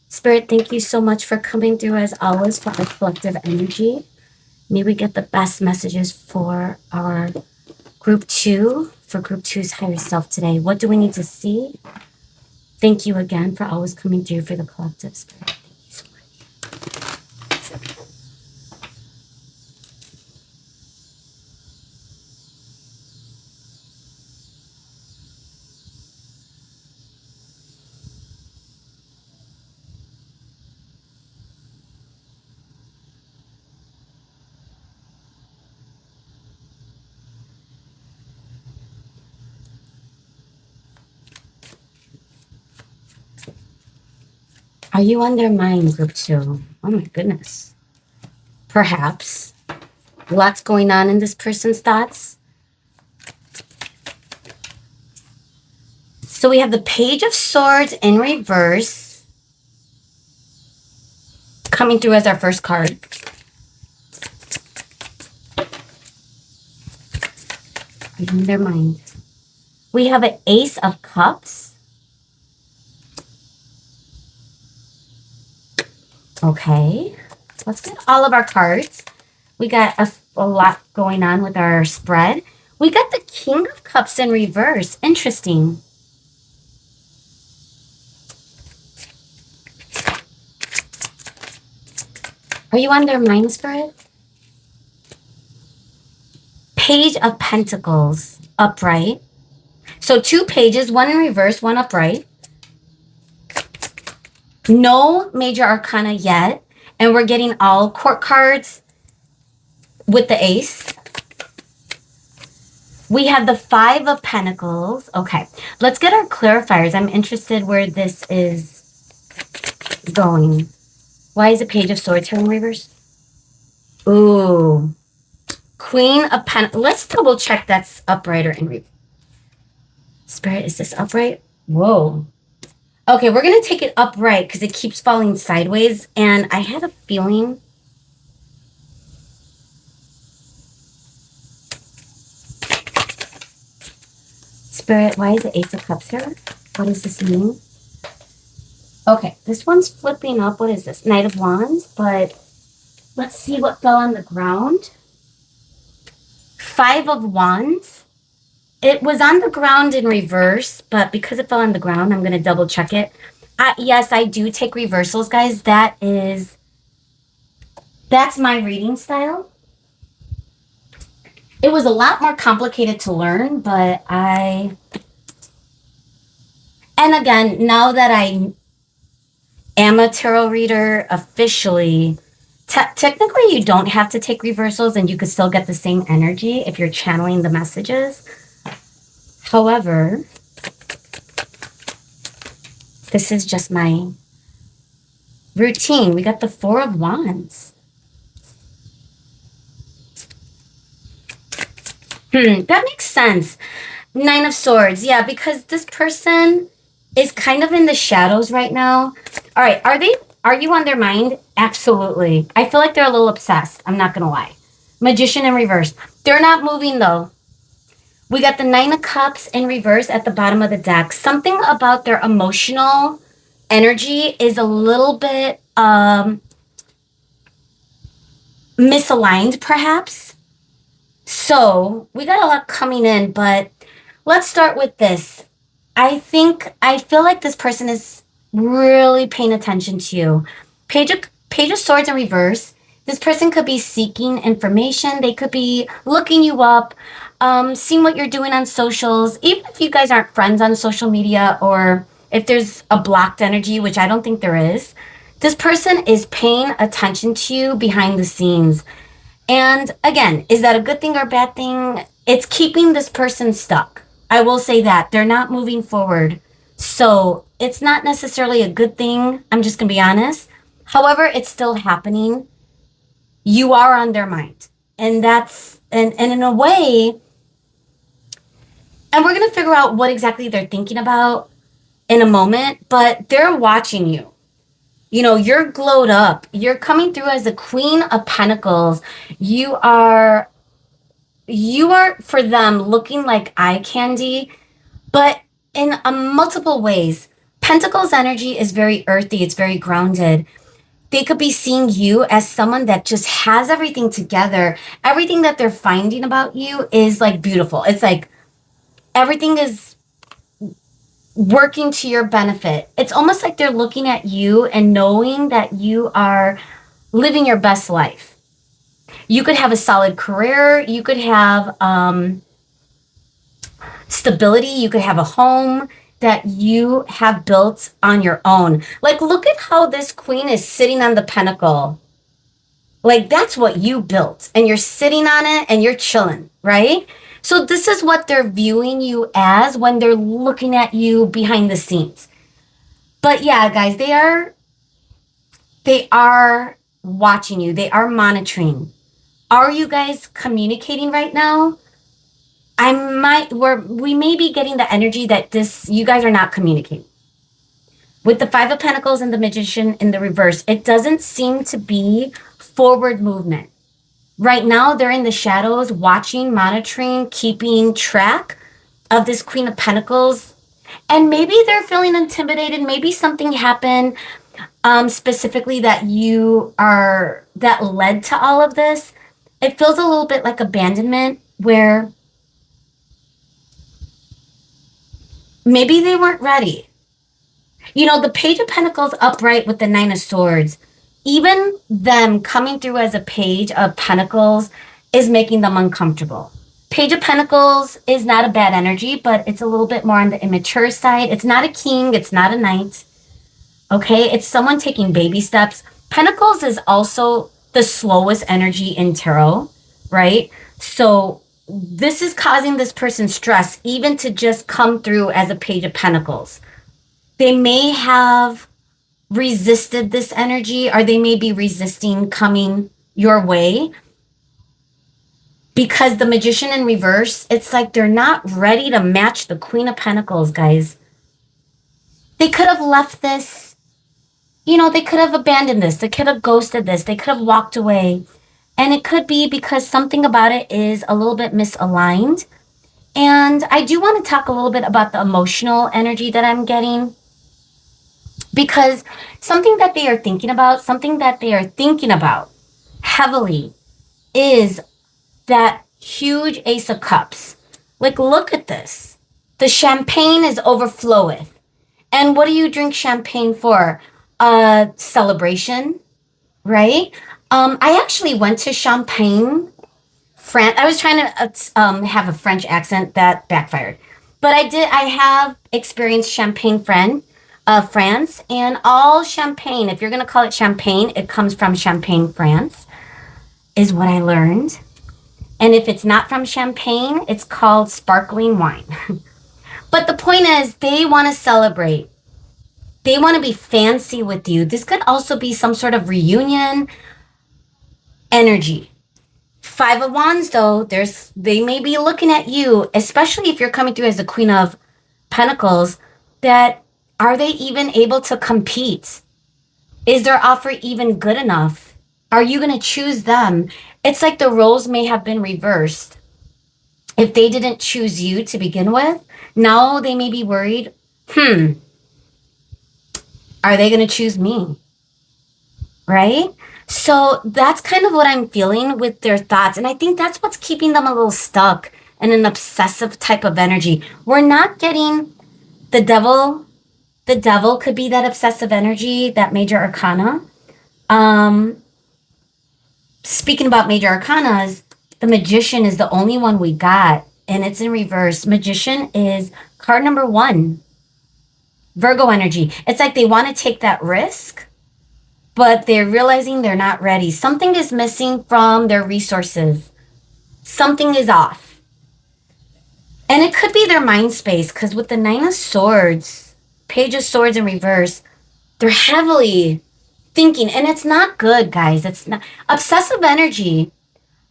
Spirit, thank you so much for coming through as always for our collective energy. May we get the best messages for our Group 2, for Group 2's higher self today. What do we need to see? Thank you again for always coming through for the collective, Spirit. Thank you so much. Are you on their mind, Group 2? Oh my goodness. Perhaps. Lots going on in this person's thoughts. So we have the Page of Swords in reverse coming through as our first card. Are you on their mind? We have an Ace of Cups. Okay, let's get all of our cards. We got a lot going on with our spread. We got the King of Cups in reverse. Interesting. Are you on their mind, Spirit? Page of Pentacles, upright. So 2 pages, 1 in reverse, 1 upright. No major arcana yet. And we're getting all court cards with the ace. We have the 5 of Pentacles. Okay, let's get our clarifiers. I'm interested where this is going. Why is the Page of Swords here in reverse? Ooh. Queen of Pentacles. Let's double check that's upright or in reverse. Spirit, is this upright? Whoa. Okay, we're going to take it upright because it keeps falling sideways. And I had a feeling. Spirit, why is the Ace of Cups here? What does this mean? Okay, this one's flipping up. What is this? Knight of Wands. But let's see what fell on the ground. Five of Wands. It was on the ground in reverse, but because it fell on the ground, I'm going to double check it. Yes, I do take reversals, guys. That's my reading style. It was a lot more complicated to learn, but and again, now that I am a tarot reader officially, technically you don't have to take reversals and you could still get the same energy if you're channeling the messages. However, this is just my routine. We got the Four of Wands. That makes sense. Nine of Swords. Yeah, because this person is kind of in the shadows right now. All right, are you on their mind? Absolutely. I feel like they're a little obsessed. I'm not going to lie. Magician in reverse. They're not moving though. We got the Nine of Cups in reverse at the bottom of the deck. Something about their emotional energy is a little bit misaligned, perhaps. So we got a lot coming in, but let's start with this. I feel like this person is really paying attention to you. Page of Swords in reverse. This person could be seeking information. They could be looking you up, seeing what you're doing on socials. Even if you guys aren't friends on social media, or if there's a blocked energy, which I don't think there is, this person is paying attention to you behind the scenes. And again, is that a good thing or a bad thing? It's keeping this person stuck. I will say that. They're not moving forward. So it's not necessarily a good thing. I'm just going to be honest. However, it's still happening. You are on their mind. And and in a way, and we're going to figure out what exactly they're thinking about in a moment, but they're watching you. You know, you're glowed up. You're coming through as the Queen of Pentacles. You are for them looking like eye candy, but in multiple ways. Pentacles energy is very earthy. It's very grounded. They could be seeing you as someone that just has everything together. Everything that they're finding about you is like beautiful. It's like everything is working to your benefit. It's almost like they're looking at you and knowing that you are living your best life. You could have a solid career. You could have stability. You could have a home that you have built on your own. Like, look at how this queen is sitting on the pentacle. Like, that's what you built, and you're sitting on it and you're chilling, right? So this is what they're viewing you as when they're looking at you behind the scenes. But yeah, guys, they are watching you. They are monitoring. Are you guys communicating right now? We may be getting the energy that you guys are not communicating. With the Five of Pentacles and the Magician in the reverse, it doesn't seem to be forward movement. Right now, they're in the shadows, watching, monitoring, keeping track of this Queen of Pentacles. And maybe they're feeling intimidated. Maybe something happened specifically that led to all of this. It feels a little bit like abandonment, where maybe they weren't ready. You know, the Page of Pentacles upright with the Nine of Swords, even them coming through as a Page of Pentacles is making them uncomfortable. Page of Pentacles is not a bad energy, but it's a little bit more on the immature side. It's not a king. It's not a knight. Okay? It's someone taking baby steps. Pentacles is also the slowest energy in tarot, right? So this is causing this person stress, even to just come through as a Page of Pentacles. They may have resisted this energy, or they may be resisting coming your way, because the Magician in reverse, it's like they're not ready to match the Queen of Pentacles, guys. They could have left this, they could have abandoned this. They could have ghosted this. They could have walked away. And it could be because something about it is a little bit misaligned. And I do want to talk a little bit about the emotional energy that I'm getting, because something that they are thinking about heavily is that huge Ace of Cups. Like, look at this. The champagne is overfloweth. And what do you drink champagne for? A celebration, right? I actually went to Champagne, France. I was trying to have a French accent that backfired. But I have experienced Champagne, France, and all champagne, if you're going to call it champagne, it comes from Champagne, France, is what I learned. And if it's not from Champagne, it's called sparkling wine. But the point is, they want to celebrate. They want to be fancy with you. This could also be some sort of reunion energy. Five of Wands, though, they may be looking at you, especially if you're coming through as the Queen of Pentacles, that are they even able to compete? Is their offer even good enough? Are you going to choose them? It's like the roles may have been reversed. If they didn't choose you to begin with, now they may be worried, are they going to choose me? Right? So that's kind of what I'm feeling with their thoughts. And I think that's what's keeping them a little stuck in an obsessive type of energy. We're not getting the devil. The devil could be that obsessive energy, that major arcana. Speaking about major arcanas, the Magician is the only one we got, and it's in reverse. Magician is card number 1. Virgo energy. It's like they want to take that risk, but they're realizing they're not ready. Something is missing from their resources. Something is off. And it could be their mind space, because with the 9 of Swords, Page of Swords in reverse, they're heavily thinking, and it's not good, guys. It's not obsessive energy.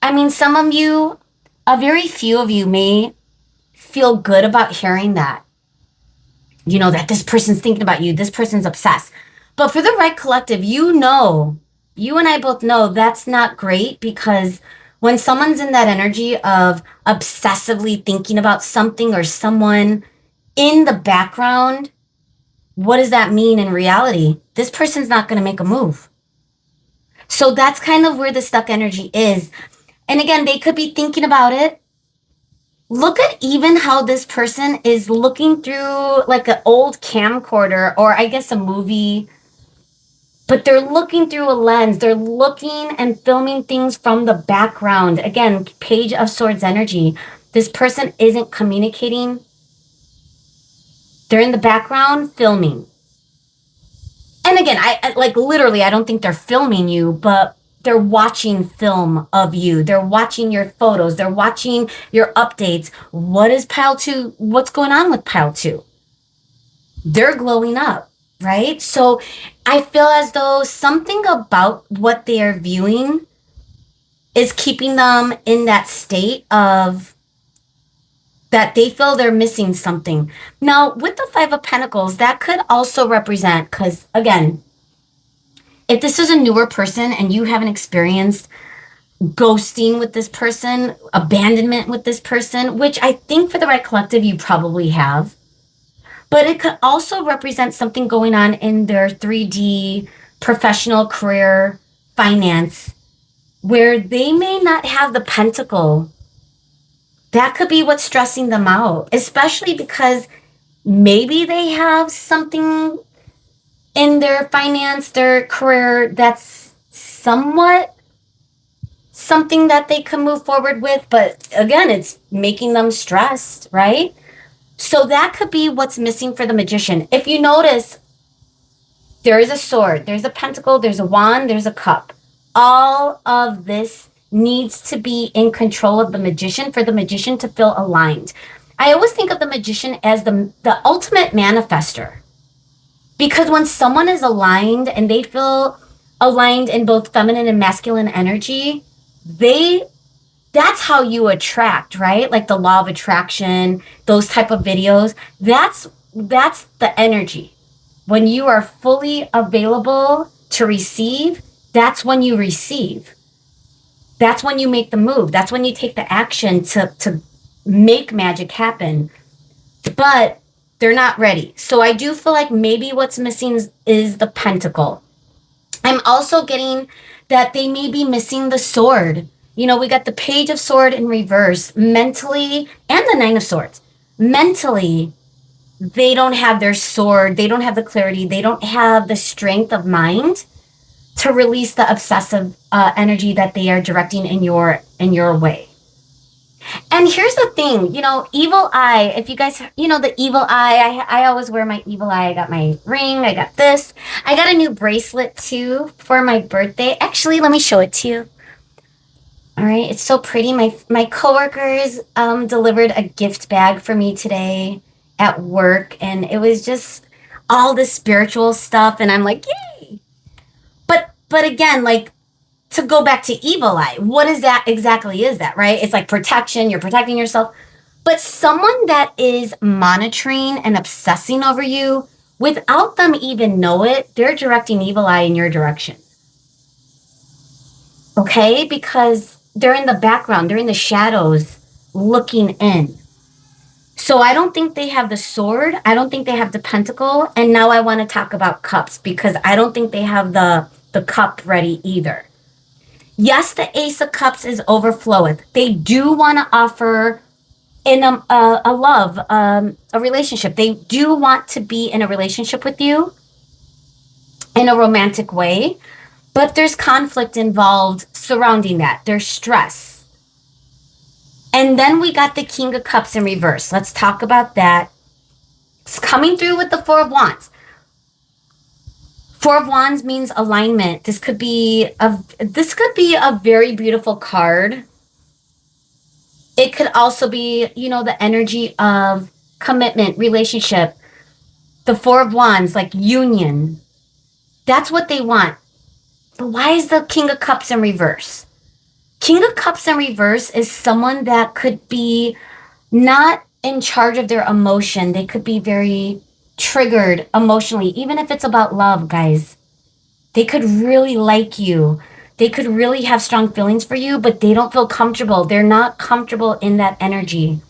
I mean, some of you, a very few of you may feel good about hearing that. That this person's thinking about you, this person's obsessed. But for the right collective, you and I both know that's not great, because when someone's in that energy of obsessively thinking about something or someone in the background, what does that mean in reality? This person's not going to make a move. So that's kind of where the stuck energy is. And again, they could be thinking about it. Look at even how this person is looking through like an old camcorder, or I guess a movie, but they're looking through a lens. They're looking and filming things from the background. Again, Page of Swords energy. This person isn't communicating. They're in the background filming. And again, I like literally, I don't think they're filming you, but they're watching film of you. They're watching your photos. They're watching your updates. What is pile 2? What's going on with pile 2? They're glowing up, right? So I feel as though something about what they are viewing is keeping them in that state of that they feel they're missing something. Now, with the 5 of Pentacles, that could also represent, because again, if this is a newer person and you haven't experienced ghosting with this person, abandonment with this person, which I think for the right collective, you probably have, but it could also represent something going on in their 3D professional career finance, where they may not have the pentacle. That could be what's stressing them out, especially because maybe they have something in their finance, their career, that's somewhat something that they can move forward with. But again, it's making them stressed, right? So that could be what's missing for the Magician. If you notice, there is a sword, there's a pentacle, there's a wand, there's a cup. All of this needs to be in control of the Magician for the Magician to feel aligned. I always think of the Magician as the ultimate manifester. Because when someone is aligned and they feel aligned in both feminine and masculine energy, that's how you attract, right? Like the law of attraction, those type of videos. That's the energy. When you are fully available to receive, that's when you receive. That's when you make the move. That's when you take the action to make magic happen. But they're not ready. So I do feel like maybe what's missing is the pentacle. I'm also getting that they may be missing the sword. You know, we got the page of sword in reverse mentally, and the nine of swords. Mentally, they don't have their sword. They don't have the clarity. They don't have the strength of mind to release the obsessive energy that they are directing in your way. And here's the thing, you know, evil eye. If you guys, you know, the evil eye, I always wear my evil eye. I got my ring. I got this. I got a new bracelet too for my birthday. Actually, let me show it to you. All right, it's so pretty. My coworkers delivered a gift bag for me today at work, and it was just all this spiritual stuff, and I'm like, yay! But again, like, to go back to evil eye, what is that exactly? Is that right? It's like protection. You're protecting yourself. But someone that is monitoring and obsessing over you without them even know it, they're directing evil eye in your direction. Okay? Because they're in the background, they're in the shadows looking in. So I don't think they have the sword. I don't think they have the pentacle. And now I want to talk about cups because I don't think they have the cup ready either. Yes, the Ace of Cups is overfloweth. They do want to offer in a love, a relationship. They do want to be in a relationship with you in a romantic way, but there's conflict involved surrounding that. There's stress. And then we got the King of Cups in reverse. Let's talk about that. It's coming through with the Four of Wands. Four of Wands means alignment. This could be a very beautiful card. It could also be, you know, the energy of commitment, relationship. The Four of Wands, like union. That's what they want. But why is the King of Cups in reverse? King of Cups in reverse is someone that could be not in charge of their emotion. They could be very triggered emotionally, even if it's about love, guys. They could really like you. They could really have strong feelings for you, but they don't feel comfortable. They're not comfortable in that energy.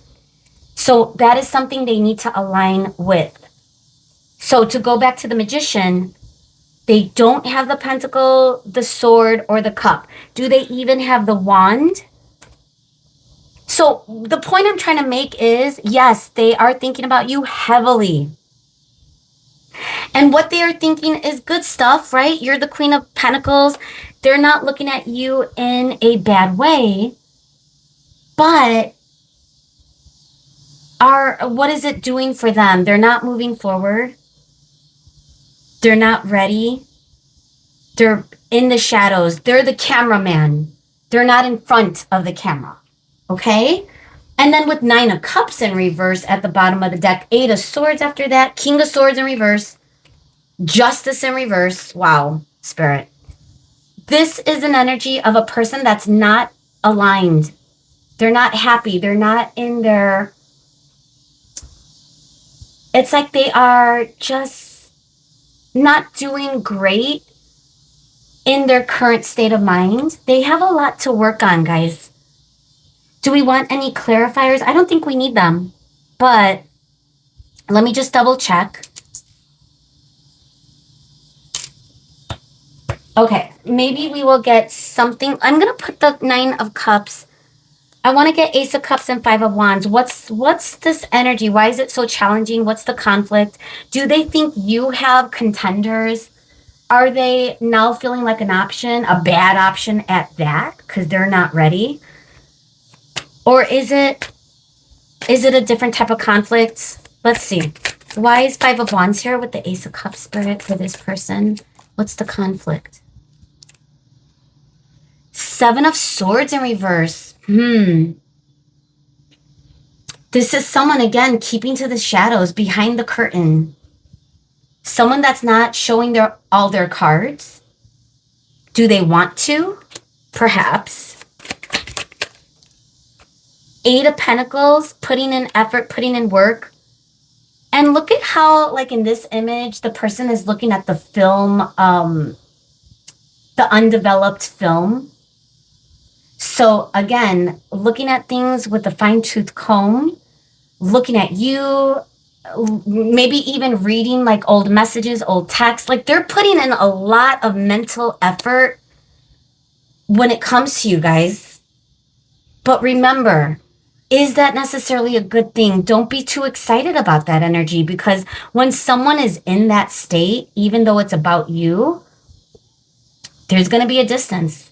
So that is something they need to align with. So to go back to the Magician, they don't have the pentacle, the sword, or the cup. Do they even have the wand? So the point I'm trying to make is, yes, they are thinking about you heavily. And what they are thinking is good stuff, right? You're the Queen of Pentacles. They're not looking at you in a bad way. But what is it doing for them? They're not moving forward. They're not ready. They're in the shadows. They're the cameraman. They're not in front of the camera. Okay? And then with Nine of Cups in reverse at the bottom of the deck, Eight of Swords after that, King of Swords in reverse, Justice in reverse. Wow, Spirit. This is an energy of a person that's not aligned. They're not happy. They're not in their... It's like they are just not doing great in their current state of mind. They have a lot to work on, guys. Do we want any clarifiers? I don't think we need them, but let me just double check. Okay, maybe we will get something. I'm going to put the Nine of Cups. I want to get Ace of Cups and Five of Wands. What's this energy? Why is it so challenging? What's the conflict? Do they think you have contenders? Are they now feeling like an option, a bad option at that, because they're not ready? Or is it a different type of conflict? Let's see. Why is Five of Wands here with the Ace of Cups, Spirit, for this person? What's the conflict? Seven of Swords in reverse. This is someone, again, keeping to the shadows, behind the curtain. Someone that's not showing all their cards. Do they want to? Perhaps. Eight of Pentacles, putting in effort, putting in work. And look at how, like in this image, the person is looking at the film, the undeveloped film. So again, looking at things with a fine-tooth comb, looking at you, maybe even reading like old messages, old texts. Like they're putting in a lot of mental effort when it comes to you guys. But remember, is that necessarily a good thing? Don't be too excited about that energy, because when someone is in that state, even though it's about you, there's going to be a distance.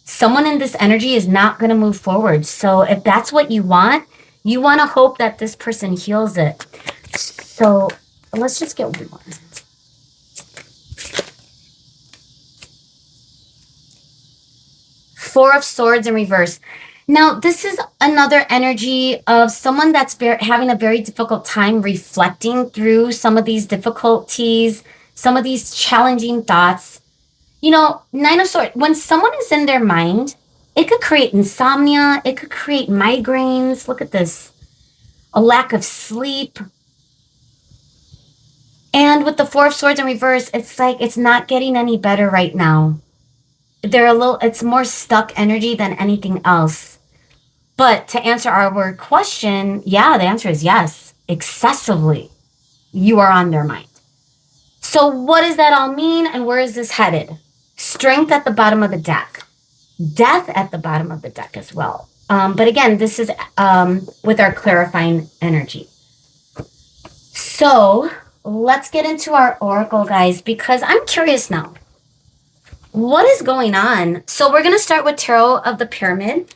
Someone in this energy is not going to move forward. So if that's what you want to hope that this person heals it. So let's just get one. Four of Swords in reverse. Now, this is another energy of someone that's having a very difficult time reflecting through some of these difficulties, some of these challenging thoughts. You know, Nine of Swords, when someone is in their mind, it could create insomnia. It could create migraines. Look at this. A lack of sleep. And with the Four of Swords in reverse, it's like it's not getting any better right now. It's more stuck energy than anything else. But to answer our question, yeah, the answer is yes. Excessively, you are on their mind. So what does that all mean, and where is this headed? Strength at the bottom of the deck. Death at the bottom of the deck as well. But again, this is with our clarifying energy. So let's get into our oracle, guys, because I'm curious now. What is going on? So we're going to start with Tarot of the Pyramid,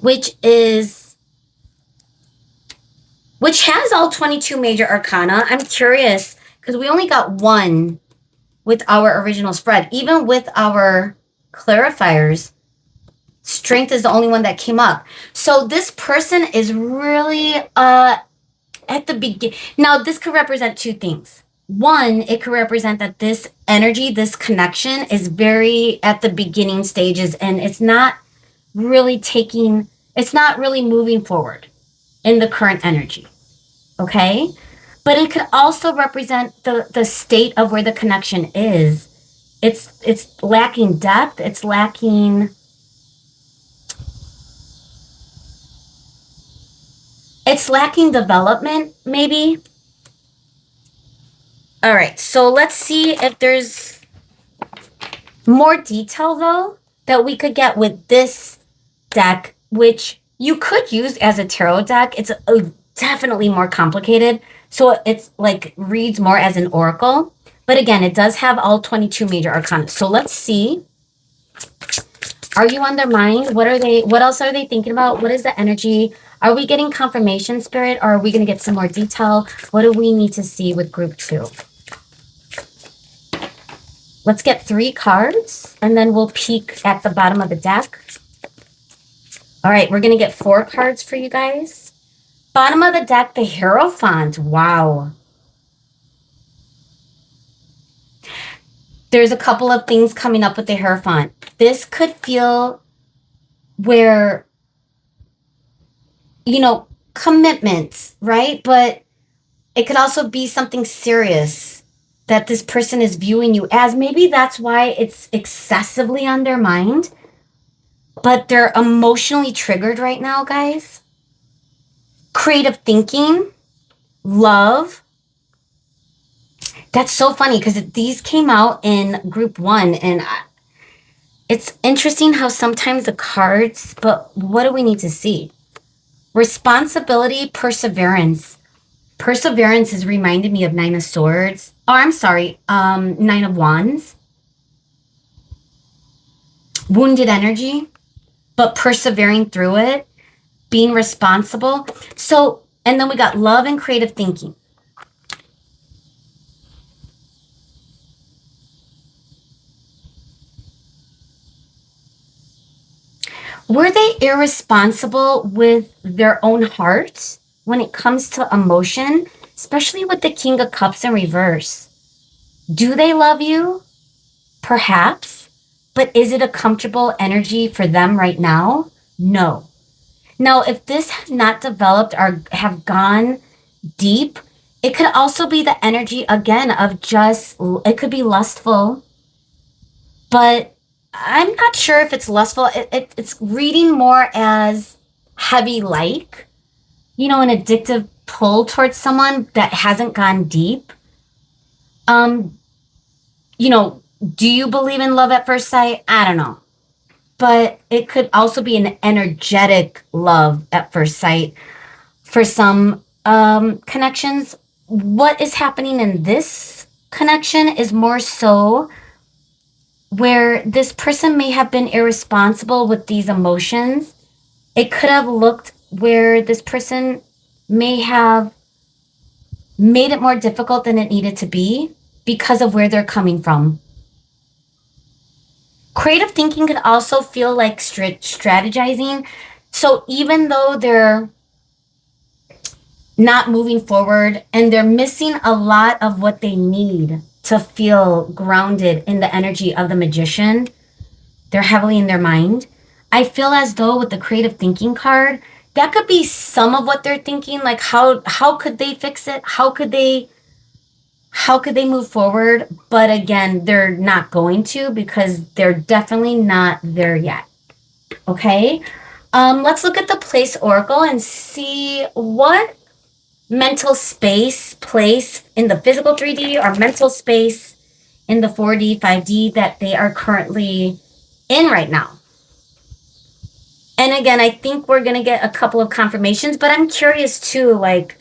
which has all 22 major arcana. I'm curious because we only got one with our original spread. Even with our clarifiers, strength is the only one that came up. So this person is really at the beginning. Now, this could represent two things. One, it could represent that this energy, this connection is very at the beginning stages, and it's not really moving forward in the current energy. Okay? But it could also represent the state of where the connection is. It's lacking depth. It's lacking development, maybe. All right, so let's see if there's more detail, though, that we could get with this deck, which you could use as a tarot deck. It's definitely more complicated, so it's like reads more as an oracle. But again, it does have all 22 major arcana. So let's see. Are you on their mind? What else are they thinking about? What is the energy? Are we getting confirmation, Spirit, or are we going to get some more detail? What do we need to see with group 2? Let's get 3 cards, and then we'll peek at the bottom of the deck. All right, we're going to get 4 cards for you guys. Bottom of the deck, the Hierophant. Wow. There's a couple of things coming up with the Hierophant. This could feel where, commitment, right? But it could also be something serious that this person is viewing you as. Maybe that's why it's excessively on their mind. But they're emotionally triggered right now, guys. Creative thinking, love. That's so funny because these came out in group 1, and it's interesting how sometimes the cards, but what do we need to see? Responsibility, perseverance. Perseverance is reminding me of 9 of Swords. Oh, I'm sorry, 9 of Wands. Wounded energy, but persevering through it, being responsible. So, and then we got love and creative thinking. Were they irresponsible with their own heart when it comes to emotion? especially with the King of Cups in reverse. Do they love you? Perhaps. But is it a comfortable energy for them right now? No. Now, if this has not developed or have gone deep, it could also be the energy again of just, it could be lustful, but I'm not sure if it's lustful. It's reading more as heavy like, an addictive pull towards someone that hasn't gone deep. Um, do you believe in love at first sight? I don't know. But it could also be an energetic love at first sight for some connections. What is happening in this connection is more so where this person may have been irresponsible with these emotions. It could have looked where this person may have made it more difficult than it needed to be because of where they're coming from. Creative thinking could also feel like strategizing. So even though they're not moving forward and they're missing a lot of what they need to feel grounded in the energy of the magician, they're heavily in their mind. I feel as though with the creative thinking card, that could be some of what they're thinking. Like how could they fix it? How could they move forward? But again, they're not going to because they're definitely not there yet. Okay. Let's look at the place oracle and see what mental space, place in the physical 3D or mental space in the 4D, 5D that they are currently in right now. And again, I think we're going to get a couple of confirmations, but I'm curious too, like,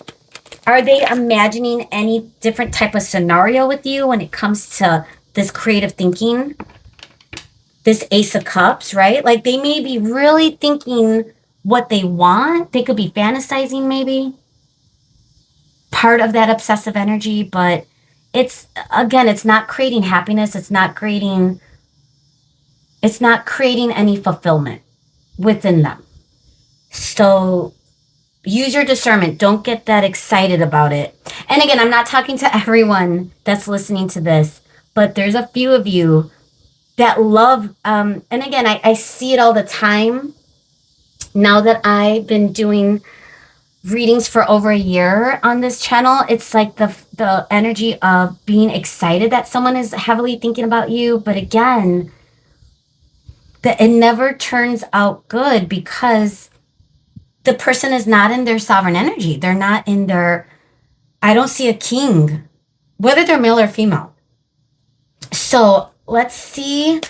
are they imagining any different type of scenario with you when it comes to this creative thinking? This Ace of Cups, right? Like they may be really thinking what they want. They could be fantasizing maybe. Part of that obsessive energy, but it's not creating happiness. It's not creating any fulfillment within them. So use your discernment. Don't get that excited about it. And again, I'm not talking to everyone that's listening to this, but there's a few of you that love, and again, I see it all the time now that I've been doing readings for over a year on this channel. It's like the energy of being excited that someone is heavily thinking about you. But again, that it never turns out good because the person is not in their sovereign energy. They're not in their, I don't see a king, whether they're male or female. So let's see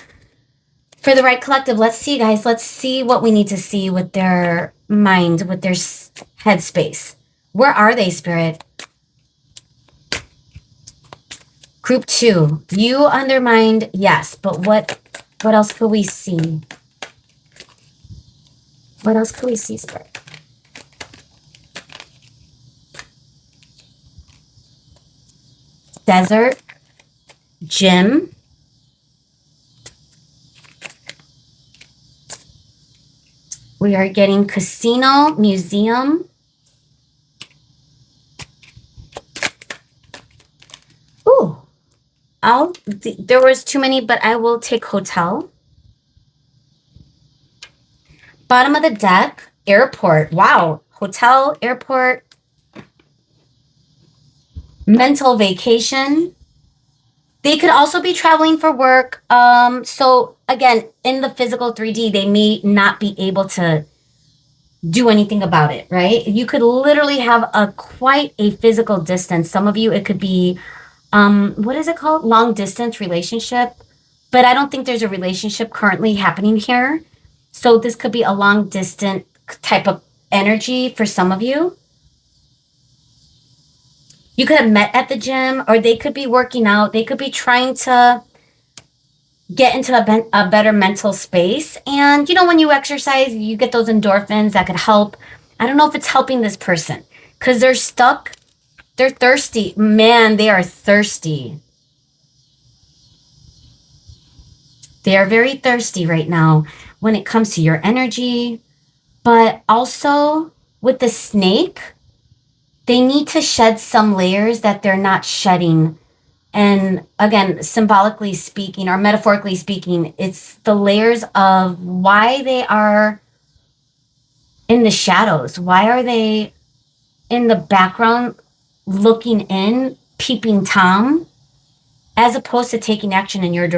for the right collective. Let's see, guys. Let's see what we need to see with their mind, with their headspace. Where are they, Spirit? Group 2. You undermined, yes, but what else could we see? What else could we see, Spirit? Desert, gym, we are getting casino, museum. Ooh, there was too many, but I will take hotel. Bottom of the deck, airport. Wow, hotel, airport, mental vacation. They could also be traveling for work. So again, in the physical 3D, they may not be able to do anything about it, right? You could literally have quite a physical distance. Some of you, it could be, what is it called? Long distance relationship. But I don't think there's a relationship currently happening here. So this could be a long distance type of energy for some of you. You could have met at the gym, or they could be working out. They could be trying to get into a better mental space. And, when you exercise, you get those endorphins that could help. I don't know if it's helping this person because they're stuck. They're thirsty. Man, they are thirsty. They are very thirsty right now when it comes to your energy. But also with the snake, they need to shed some layers that they're not shedding. And again, symbolically speaking or metaphorically speaking, it's the layers of why they are in the shadows. Why are they in the background looking in, peeping Tom, as opposed to taking action in your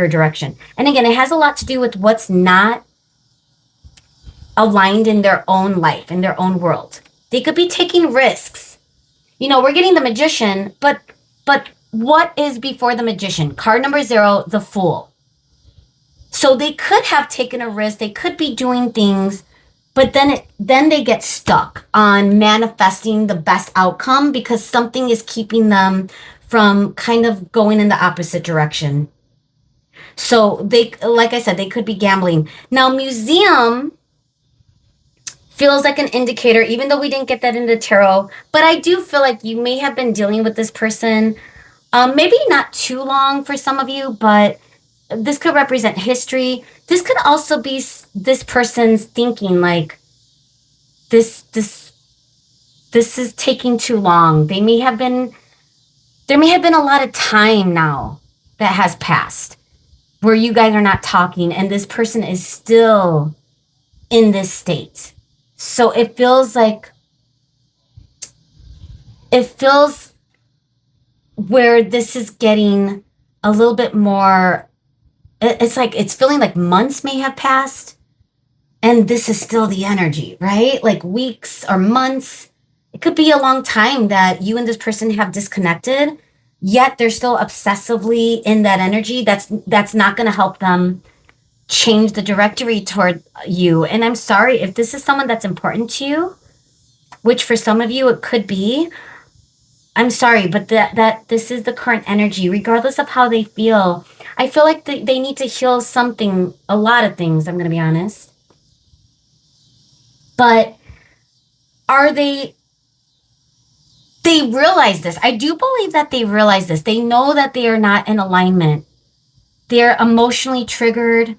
direction? And again, it has a lot to do with what's not aligned in their own life, in their own world. They could be taking risks. You know, we're getting the Magician, but what is before the Magician? Card number 0, the Fool. So they could have taken a risk. They could be doing things, but then they get stuck on manifesting the best outcome because something is keeping them from kind of going in the opposite direction. So they, like I said, they could be gambling. Now, Museum feels like an indicator, even though we didn't get that in the tarot, but I do feel like you may have been dealing with this person, maybe not too long for some of you, but this could represent history. This could also be this person's thinking like, this is taking too long. There may have been a lot of time now that has passed where you guys are not talking and this person is still in this state. So it feels where this is getting a little bit more, it's like, it's feeling like months may have passed and this is still the energy, right? Like weeks or months. It could be a long time that you and this person have disconnected, yet they're still obsessively in that energy. That's not going to help them change the directory toward you. And I'm sorry if this is someone that's important to you, which for some of you it could be. I'm sorry, but that this is the current energy, regardless of how they feel. I feel like they need to heal something, a lot of things, I'm going to be honest. But are they realize this. I do believe that they realize this. They know that they are not in alignment. They're emotionally triggered.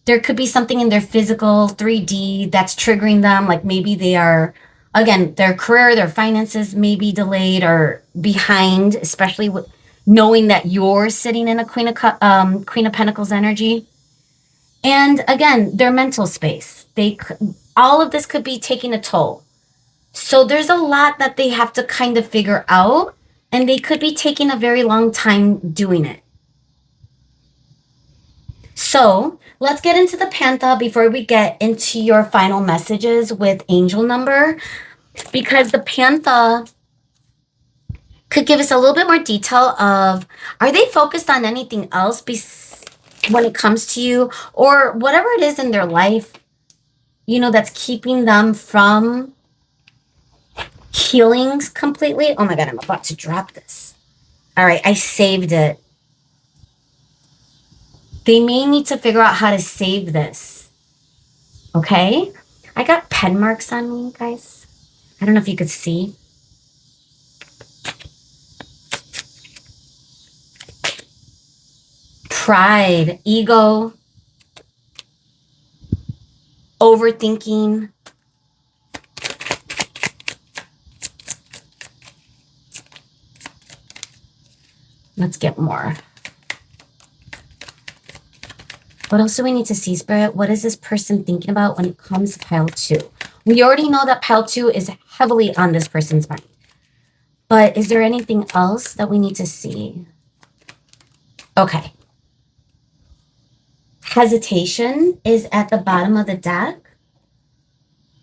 There could be something in their physical 3D that's triggering them. Like maybe they are, again, their career, their finances may be delayed or behind, especially with knowing that you're sitting in a Queen of Pentacles energy. And again, their mental space. All of this could be taking a toll. So there's a lot that they have to kind of figure out, and they could be taking a very long time doing it. So let's get into the Pantha before we get into your final messages with angel number, because the Pantha could give us a little bit more detail of, are they focused on anything else when it comes to you, or whatever it is in their life, you know, that's keeping them from healings completely. Oh my God, I'm about to drop this. All right, I saved it. They may need to figure out how to save this. Okay? I got pen marks on me, guys. I don't know if you could see. Pride, ego, overthinking. Let's get more. What else do we need to see, Spirit? What is this person thinking about when it comes to pile 2? We already know that pile 2 is heavily on this person's mind. But is there anything else that we need to see? Okay. Hesitation is at the bottom of the deck.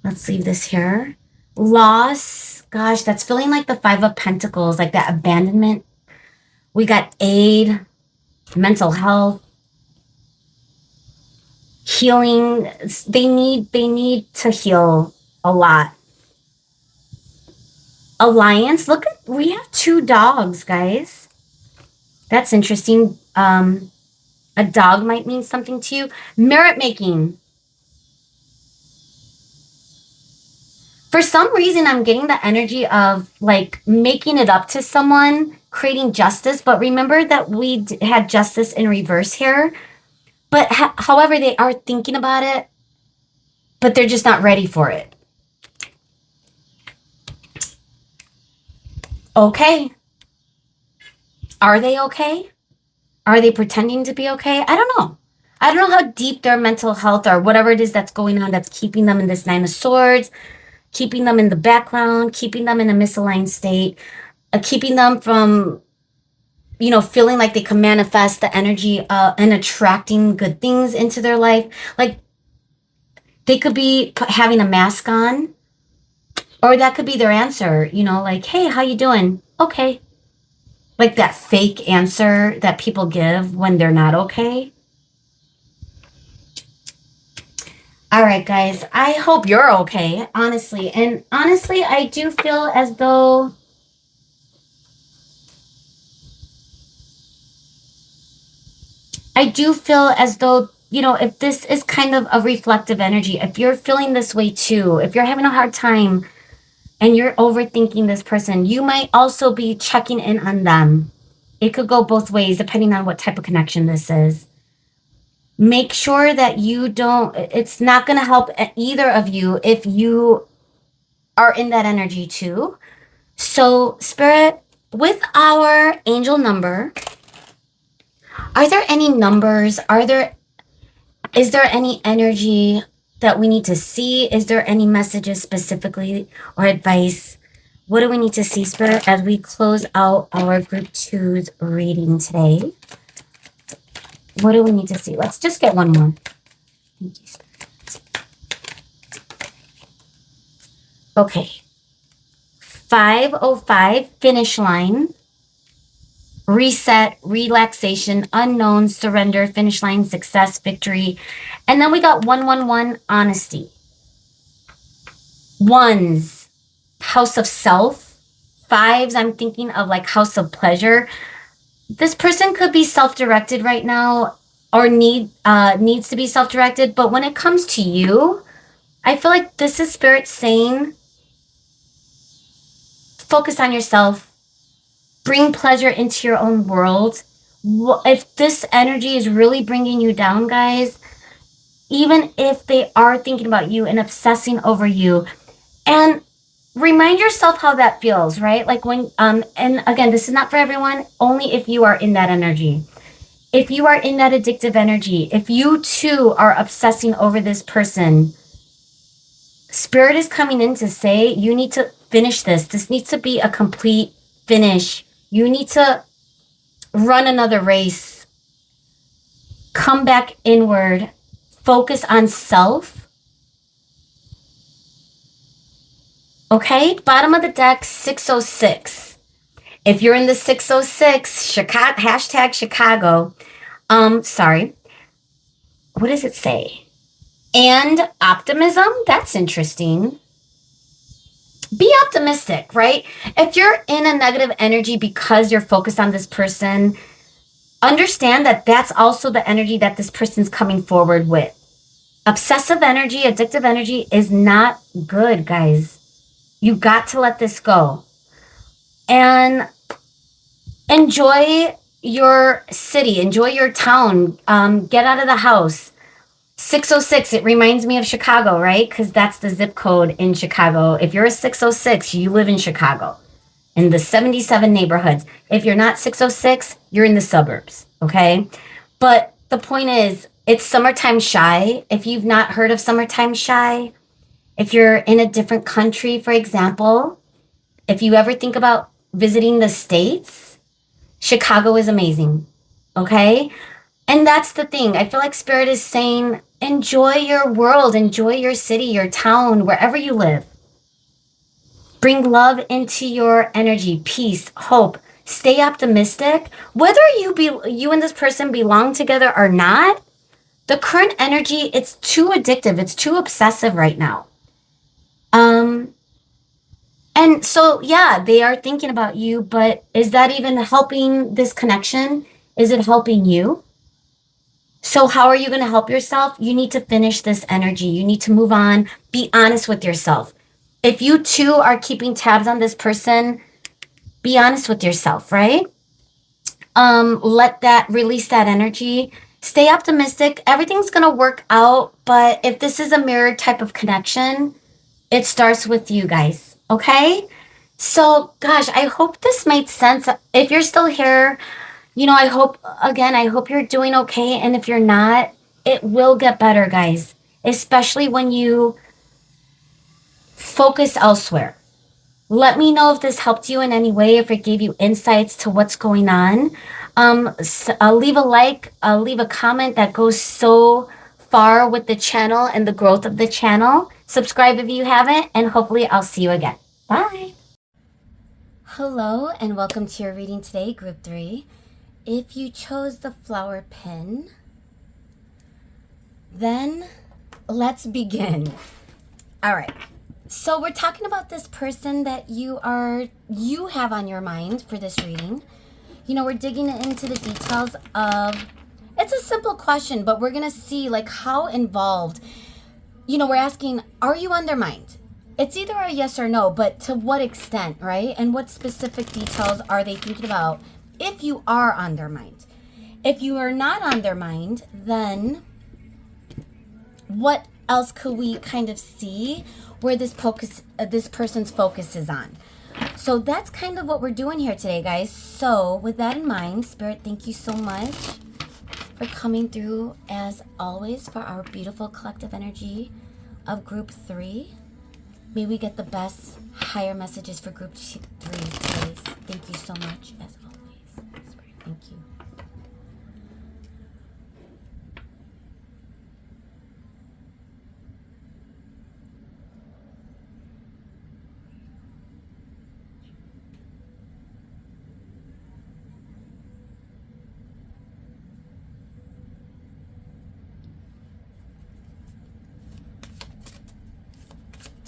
Let's leave this here. Loss. Gosh, that's feeling like the 5 of Pentacles, like that abandonment. We got aid, mental health, healing. They need to heal a lot. Alliance. Look at, we have 2 dogs, guys. That's interesting. A dog might mean something to you. Merit making. For some reason, I'm getting the energy of like making it up to someone, creating justice. But remember that we had justice in reverse here. But however, they are thinking about it, but they're just not ready for it. okay. Are they okay? Are they pretending to be okay? I don't know. I don't know how deep their mental health or whatever it is that's going on that's keeping them in this Nine of Swords, keeping them in the background, keeping them in a misaligned state, keeping them from, feeling like they can manifest the energy and attracting good things into their life. Like they could be having a mask on, or that could be their answer, like, hey, how you doing? Okay. Like that fake answer that people give when they're not okay. All right, guys, I hope you're okay, honestly. And honestly, I do feel as though if this is kind of a reflective energy, if you're feeling this way too, if you're having a hard time and you're overthinking this person, you might also be checking in on them. It could go both ways depending on what type of connection this is. Make sure that it's not going to help either of you if you are in that energy too. So, Spirit, with our angel number, are there any numbers? Is there any energy that we need to see? Is there any messages specifically or advice? What do we need to see, Spirit, as we close out our group 2's reading today? What do we need to see? Let's just get one more. Thank you, Spirit. Okay. 505, finish line. Reset, relaxation, unknown, surrender, finish line, success, victory. And then we got 111, honesty. Ones, house of self. Fives, I'm thinking of like house of pleasure. This person could be self-directed right now or needs to be self-directed. But when it comes to you, I feel like this is Spirit saying, focus on yourself. Bring pleasure into your own world. If this energy is really bringing you down, guys, even if they are thinking about you and obsessing over you, and remind yourself how that feels, right? Like when, and again, this is not for everyone, only if you are in that energy. If you are in that addictive energy, if you too are obsessing over this person, Spirit is coming in to say, you need to finish this. This needs to be a complete finish. You need to run another race, come back inward, focus on self. Okay, bottom of the deck, 606. If you're in the 606, Chicago, hashtag Chicago, sorry. What does it say? And optimism, that's interesting. Be optimistic, right? If you're in a negative energy because you're focused on this person, understand that that's also the energy that this person's coming forward with. Obsessive energy, addictive energy is not good, guys. You got to let this go. And enjoy your city, enjoy your town, get out of the house. 606, it reminds me of Chicago, right? Because that's the zip code in Chicago. If you're a 606, you live in Chicago, in the 77 neighborhoods. If you're not 606, you're in the suburbs, okay? But the point is, it's Summertime Shy. If you've not heard of Summertime Shy, if you're in a different country, for example, if you ever think about visiting the States, Chicago is amazing, okay? And that's the thing. I feel like Spirit is saying, enjoy your world, enjoy your city, your town, wherever you live. Bring love into your energy, peace, hope. Stay optimistic. Whether you and this person belong together or not, the current energy, it's too addictive. It's too obsessive right now. And so, yeah, they are thinking about you, but is that even helping this connection? Is it helping you? So how are you going to help yourself? You need to finish this energy. You need to move on. Be honest with yourself. If you too are keeping tabs on this person, be honest with yourself, right? Release that energy. Stay optimistic. Everything's going to work out. But if this is a mirror type of connection, it starts with you guys, okay? So, gosh, I hope this made sense. If you're still here, I hope you're doing okay. And if you're not, it will get better, guys, especially when you focus elsewhere. Let me know if this helped you in any way, if it gave you insights to what's going on. Leave a like, leave a comment. That goes so far with the channel and the growth of the channel. Subscribe if you haven't, and hopefully I'll see you again. Bye. Hello, and welcome to your reading today, Group 3. If you chose the flower pin, then let's begin. All right. So we're talking about this person that you have on your mind for this reading. We're digging into the details of, it's a simple question, but we're going to see like how involved, we're asking, are you on their mind? It's either a yes or no, but to what extent, right? And what specific details are they thinking about if you are on their mind? If you are not on their mind, then what else could we kind of see where this person's focus is on? So that's kind of what we're doing here today, guys. So with that in mind, Spirit, thank you so much for coming through as always for our beautiful collective energy of Group 3. May we get the best higher messages for Group 3 today. Thank you so much as always. Spirit, thank you.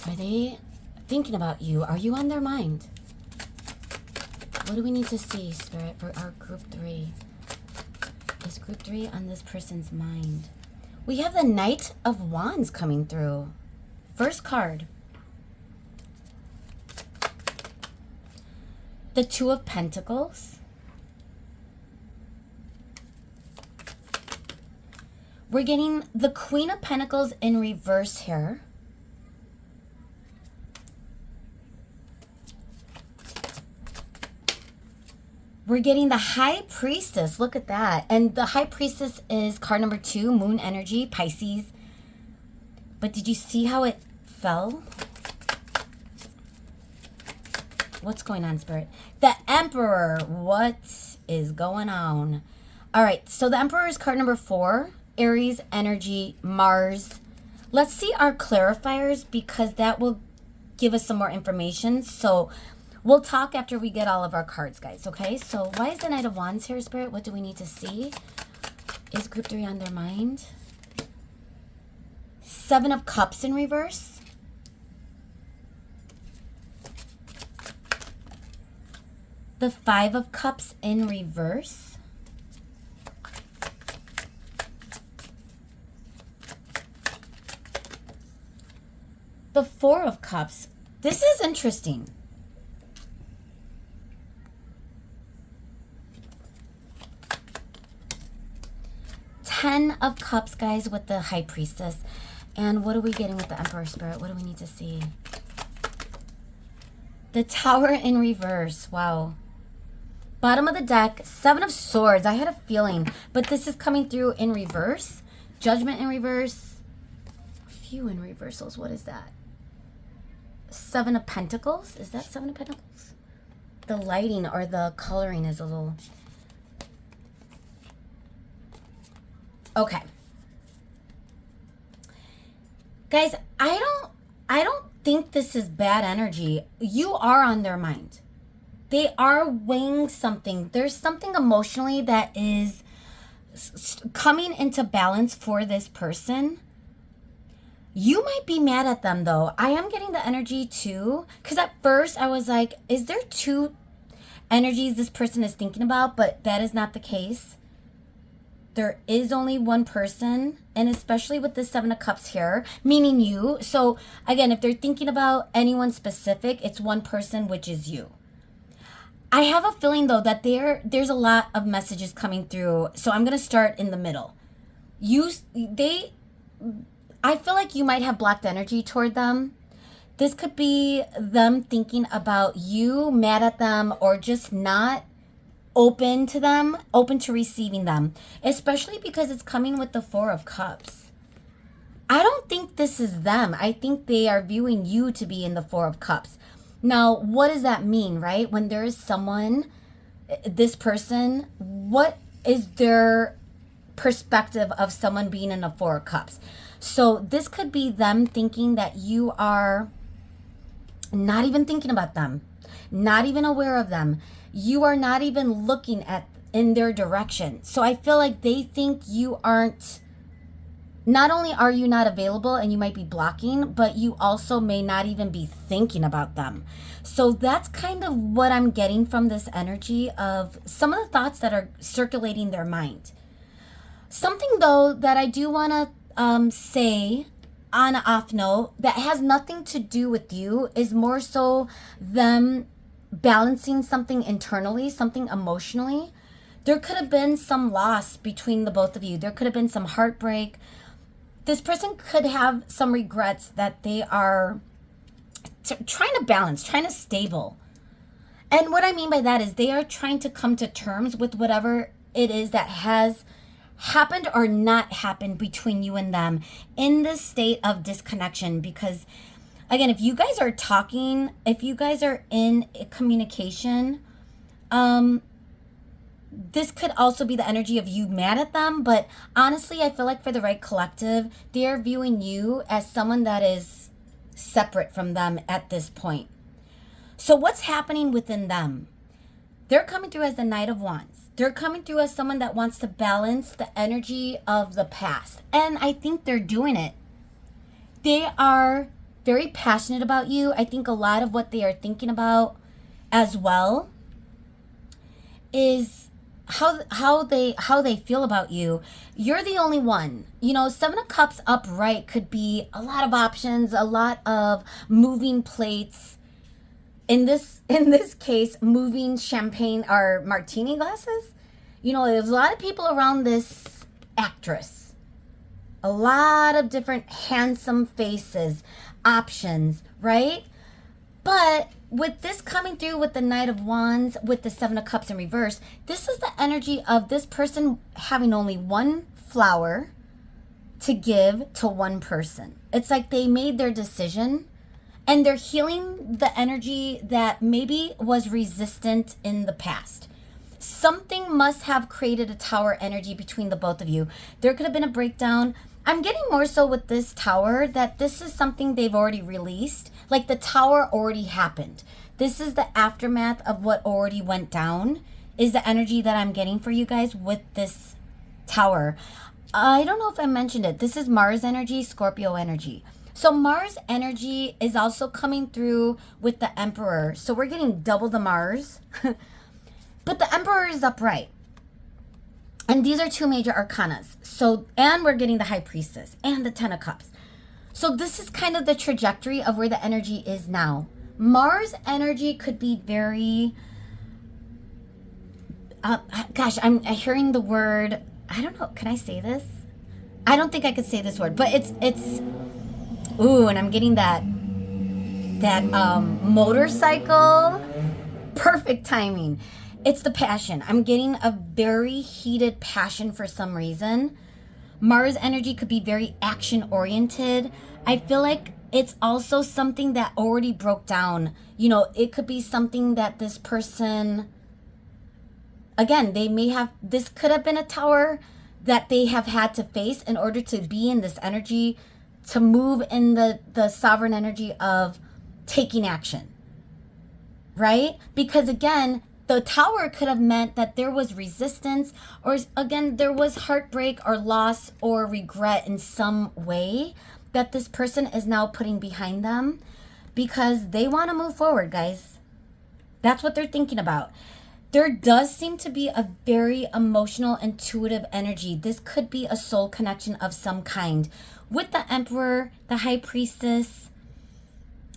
Are they thinking about you? Are you on their mind? What do we need to see, Spirit, for our Group 3? Is Group 3 on this person's mind? We have the Knight of Wands coming through. First card. The Two of Pentacles. We're getting the Queen of Pentacles in reverse here. We're getting the High Priestess. Look at that. And the High Priestess is card number 2, Moon Energy, Pisces. But did you see how it fell? What's going on, Spirit? The Emperor. What is going on? All right. So the Emperor is card number 4, Aries Energy, Mars. Let's see our clarifiers because that will give us some more information. So we'll talk after we get all of our cards, guys, okay? So why is the Knight of Wands here, Spirit? What do we need to see? Is Group 3 on their mind? Seven of Cups in reverse. The Five of Cups in reverse. The Four of Cups. This is interesting. Ten of Cups, guys, with the High Priestess. And what are we getting with the Emperor, Spirit? What do we need to see? The Tower in reverse. Wow. Bottom of the deck, Seven of Swords. I had a feeling, but this is coming through in reverse. Judgment in reverse. A few in reversals. What is that? Seven of Pentacles. Is that Seven of Pentacles? The lighting or the coloring is a little... Okay. Guys, I don't think this is bad energy. You are on their mind. They are weighing something. There's something emotionally that is coming into balance for this person. You might be mad at them though. I am getting the energy too. Because at first I was like, is there two energies this person is thinking about? But that is not the case. There is only one person, and especially with the Seven of Cups here, meaning you. So again, if they're thinking about anyone specific, it's one person, which is you. I have a feeling though that there's a lot of messages coming through. So I'm going to start in the middle. I feel like you might have blocked energy toward them. This could be them thinking about you, mad at them, or just not open to them, open to receiving them, especially because it's coming with the Four of Cups. I don't think this is them. I think they are viewing you to be in the Four of Cups. Now, what does that mean, right? When there is someone, this person, what is their perspective of someone being in the Four of Cups? So this could be them thinking that you are not even thinking about them, not even aware of them. You are not even looking in their direction. So I feel like they think you aren't, not only are you not available and you might be blocking, but you also may not even be thinking about them. So that's kind of what I'm getting from this energy of some of the thoughts that are circulating their mind. Something though that I do want to say on an off note that has nothing to do with you is more so them balancing something internally, something emotionally. There could have been some loss between the both of you. There could have been some heartbreak. This person could have some regrets that they are trying to balance, trying to stable. And what I mean by that is they are trying to come to terms with whatever it is that has happened or not happened between you and them in this state of disconnection. Because again, if you guys are talking, if you guys are in communication, this could also be the energy of you mad at them. But honestly, I feel like for the right collective, they are viewing you as someone that is separate from them at this point. So what's happening within them? They're coming through as the Knight of Wands. They're coming through as someone that wants to balance the energy of the past. And I think they're doing it. They are very passionate about you. I think a lot of what they are thinking about as well is how they feel about you. You're the only one. You know, Seven of Cups upright could be a lot of options, a lot of moving plates. In this case, moving champagne or martini glasses. You know, there's a lot of people around this actress. A lot of different handsome faces, options, right? But with this coming through with the Knight of Wands, with the Seven of Cups in reverse, this is the energy of this person having only one flower to give to one person. It's like they made their decision and they're healing the energy that maybe was resistant in the past. Something must have created a tower energy between the both of you. There could have been a breakdown. I'm getting more so with this tower that this is something they've already released. Like the tower already happened. This is the aftermath of what already went down, is the energy that I'm getting for you guys with this tower. I don't know if I mentioned it. This is Mars energy, Scorpio energy. So Mars energy is also coming through with the Emperor. So we're getting double the Mars. But the Emperor is upright. And these are two major arcanas. So, and we're getting the High Priestess and the Ten of Cups. So this is kind of the trajectory of where the energy is now. Mars energy could be very, I'm hearing the word, I don't know, can I say this? I don't think I could say this word, but it's, ooh, and I'm getting that motorcycle, perfect timing. It's the passion. I'm getting a very heated passion for some reason. Mars energy could be very action oriented. I feel like it's also something that already broke down. You know, it could be something that this person, again, they may have, this could have been a tower that they have had to face in order to be in this energy, to move in the sovereign energy of taking action, right? Because again, the tower could have meant that there was resistance, or again, there was heartbreak or loss or regret in some way that this person is now putting behind them because they want to move forward, guys. That's what they're thinking about. There does seem to be a very emotional, intuitive energy. This could be a soul connection of some kind with the Emperor, the High Priestess,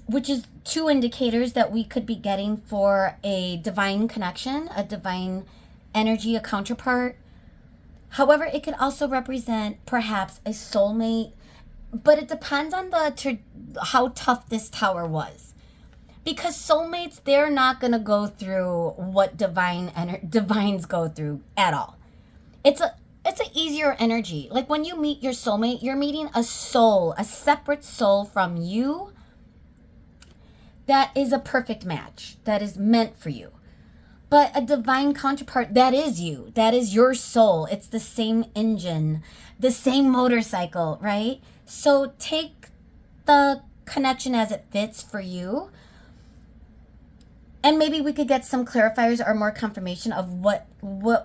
which is two indicators that we could be getting for a divine connection, a divine energy, a counterpart. However, it could also represent perhaps a soulmate, but it depends on how tough this tower was. Because soulmates, they're not going to go through what divines go through at all. It's an easier energy. Like when you meet your soulmate, you're meeting a soul, a separate soul from you that is a perfect match, that is meant for you. But a divine counterpart, that is you. That is your soul. It's the same engine, the same motorcycle, right? So take the connection as it fits for you. And maybe we could get some clarifiers or more confirmation of what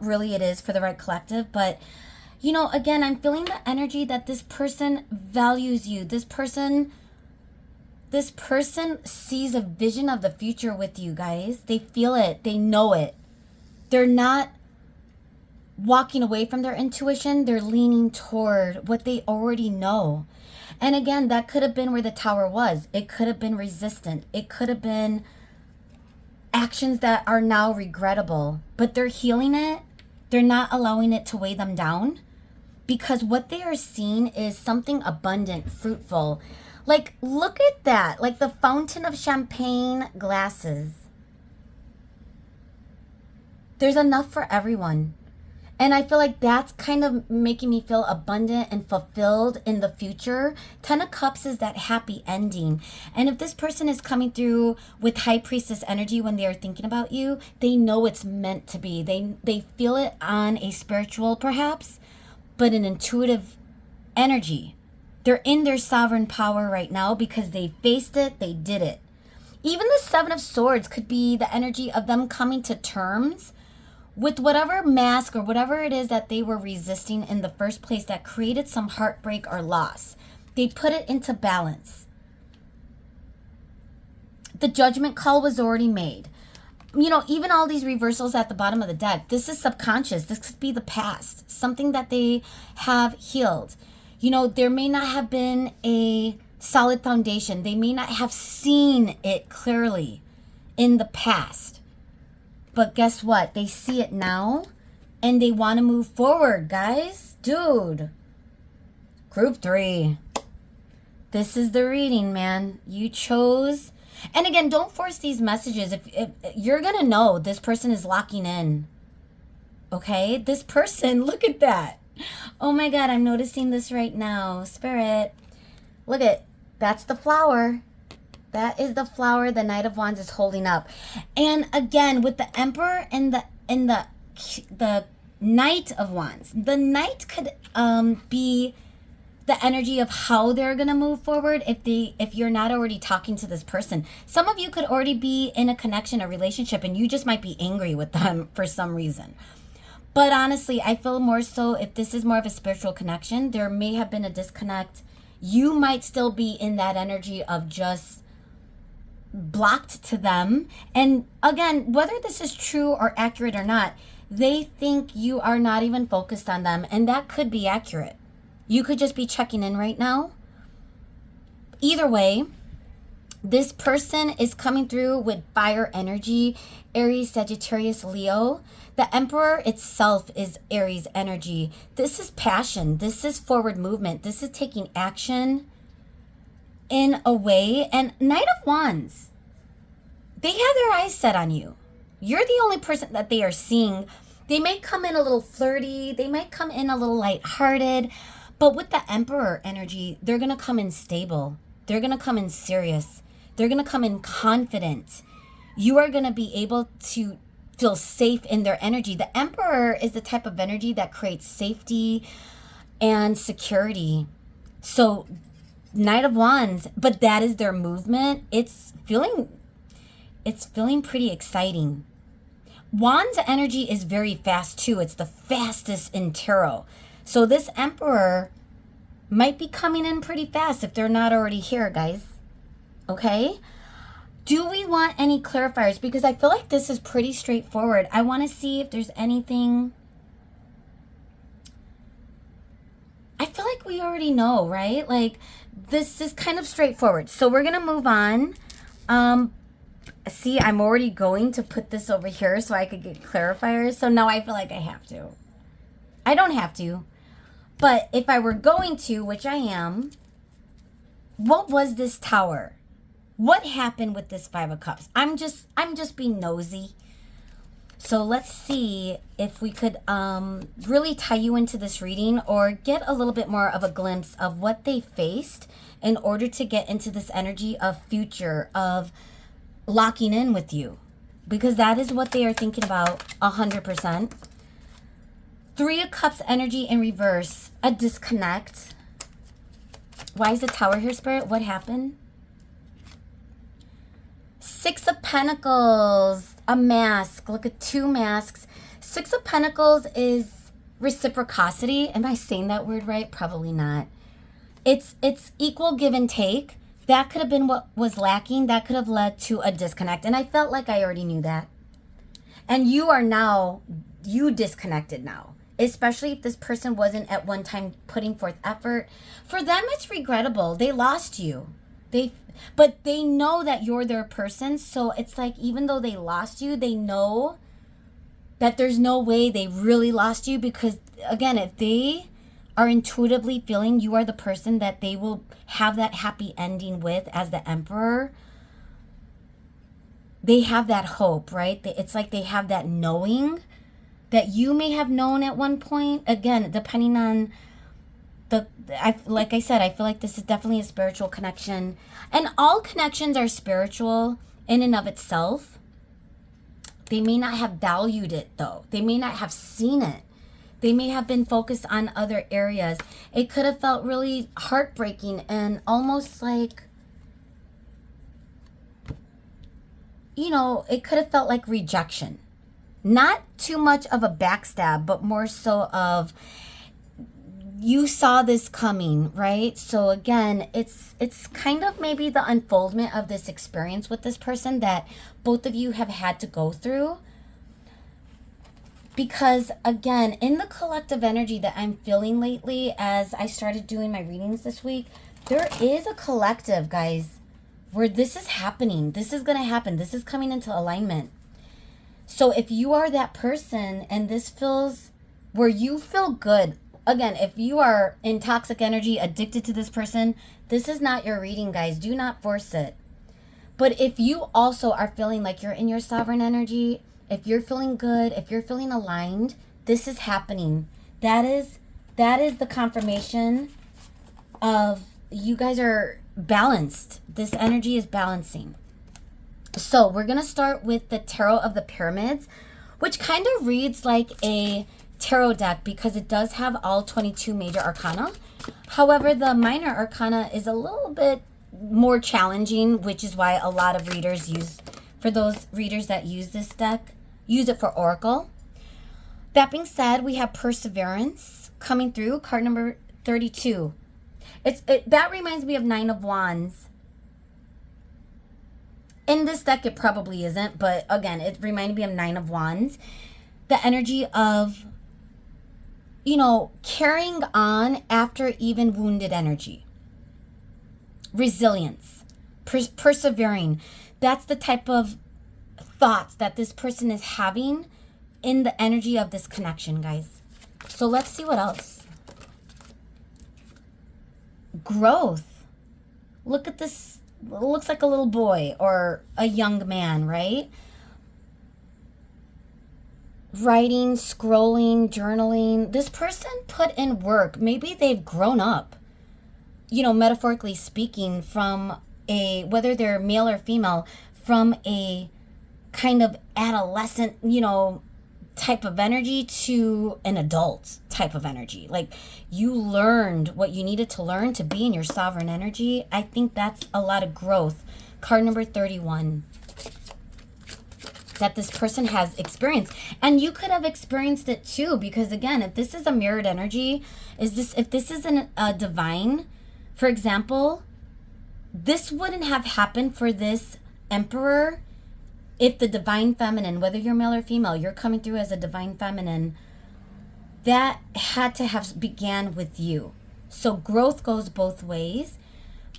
really it is for the right collective. But, you know, again, I'm feeling the energy that this person values you. This person sees a vision of the future with you, guys. They feel it. They know it. They're not walking away from their intuition. They're leaning toward what they already know. And again, that could have been where the tower was. It could have been resistant. It could have been actions that are now regrettable, but they're healing it. They're not allowing it to weigh them down, because what they are seeing is something abundant, fruitful. Like, look at that, like the fountain of champagne glasses. There's enough for everyone. And I feel like that's kind of making me feel abundant and fulfilled in the future. 10 of Cups is that happy ending. And if this person is coming through with High Priestess energy when they are thinking about you, they know it's meant to be. They feel it on a spiritual, perhaps, but an intuitive energy. They're in their sovereign power right now because they faced it, they did it. Even the Seven of Swords could be the energy of them coming to terms with whatever mask or whatever it is that they were resisting in the first place that created some heartbreak or loss. They put it into balance. The judgment call was already made. You know, even all these reversals at the bottom of the deck, this is subconscious. This could be the past, something that they have healed. You know, there may not have been a solid foundation. They may not have seen it clearly in the past. But guess what? They see it now and they want to move forward, guys. Dude. Group 3. This is the reading, man. You chose. And again, don't force these messages. If you're going to know this person is locking in. Okay? This person, look at that. Oh my God, I'm noticing this right now. Spirit. Look at, that's the flower. That is the flower the Knight of Wands is holding up. And again, with the Emperor and the Knight of Wands, the Knight could be the energy of how they're going to move forward if you're not already talking to this person. Some of you could already be in a connection, a relationship, and you just might be angry with them for some reason. But honestly, I feel more so if this is more of a spiritual connection, there may have been a disconnect. You might still be in that energy of just blocked to them. And again, whether this is true or accurate or not, they think you are not even focused on them, and that could be accurate. You could just be checking in right now. Either way, this person is coming through with fire energy, Aries, Sagittarius, Leo. The Emperor itself is Aries energy. This is passion. This is forward movement. This is taking action in a way. And Knight of Wands, they have their eyes set on you. You're the only person that they are seeing. They may come in a little flirty. They might come in a little lighthearted. But with the Emperor energy, they're going to come in stable. They're going to come in serious. They're going to come in confident. You are going to be able to feel safe in their energy. The Emperor is the type of energy that creates safety and security. So Knight of Wands, but that is their movement. It's feeling pretty exciting. Wands energy is very fast too. It's the fastest in tarot. So this Emperor might be coming in pretty fast if they're not already here, guys. Okay? Do we want any clarifiers? Because I feel like this is pretty straightforward. I want to see if there's anything. I feel like we already know, right? Like, this is kind of straightforward. So we're going to move on. See, I'm already going to put this over here so I could get clarifiers. So now I feel like I have to. I don't have to. But if I were going to, which I am, what was this Tower? What happened with this Five of Cups? I'm just being nosy. So let's see if we could really tie you into this reading or get a little bit more of a glimpse of what they faced in order to get into this energy of future, of locking in with you. Because that is what they are thinking about 100%. Three of Cups energy in reverse, a disconnect. Why is the Tower here, Spirit? What happened? Six of Pentacles, a mask. Look at two masks. Six of Pentacles is reciprocity. Am I saying that word right? Probably not. It's equal give and take. That could have been what was lacking. That could have led to a disconnect. And I felt like I already knew that. And you disconnected now. Especially if this person wasn't at one time putting forth effort. For them, it's regrettable. They lost you. But they know that you're their person. So it's like, even though they lost you, they know that there's no way they really lost you. Because again, if they are intuitively feeling you are the person that they will have that happy ending with as the Emperor, they have that hope, right? It's like they have that knowing that you may have known at one point. Again, depending on like I said, I feel like this is definitely a spiritual connection. And all connections are spiritual in and of itself. They may not have valued it, though. They may not have seen it. They may have been focused on other areas. It could have felt really heartbreaking and almost like, it could have felt like rejection. Not too much of a backstab, but more so of, you saw this coming, right? So again, it's kind of maybe the unfoldment of this experience with this person that both of you have had to go through. Because again, in the collective energy that I'm feeling lately, as I started doing my readings this week, there is a collective, guys, where this is happening. This is going to happen. This is coming into alignment. So if you are that person and this feels where you feel good, again, if you are in toxic energy, addicted to this person, this is not your reading, guys. Do not force it. But if you also are feeling like you're in your sovereign energy, if you're feeling good, if you're feeling aligned, this is happening. That is the confirmation of you guys are balanced. This energy is balancing. So we're going to start with the Tarot of the Pyramids, which kind of reads like a tarot deck because it does have all 22 major arcana. However, the minor arcana is a little bit more challenging, which is why a lot of readers for those readers that use this deck, use it for Oracle. That being said, we have Perseverance coming through, card number 32. That reminds me of Nine of Wands. In this deck, it probably isn't, but again, it reminded me of Nine of Wands. The energy of, carrying on after even wounded energy. Resilience. Persevering. That's the type of thoughts that this person is having in the energy of this connection, guys. So let's see what else. Growth. Look at this. It looks like a little boy or a young man, right? Writing, scrolling, journaling. This person put in work. Maybe they've grown up, metaphorically speaking, from whether they're male or female, from a kind of adolescent, type of energy to an adult type of energy. Like, you learned what you needed to learn to be in your sovereign energy. I think that's a lot of growth. Card number 31. That this person has experienced. And you could have experienced it too, because again, if this is a mirrored energy, if this is a divine, for example, this wouldn't have happened for this Emperor if the divine feminine, whether you're male or female, you're coming through as a divine feminine, that had to have began with you. So growth goes both ways.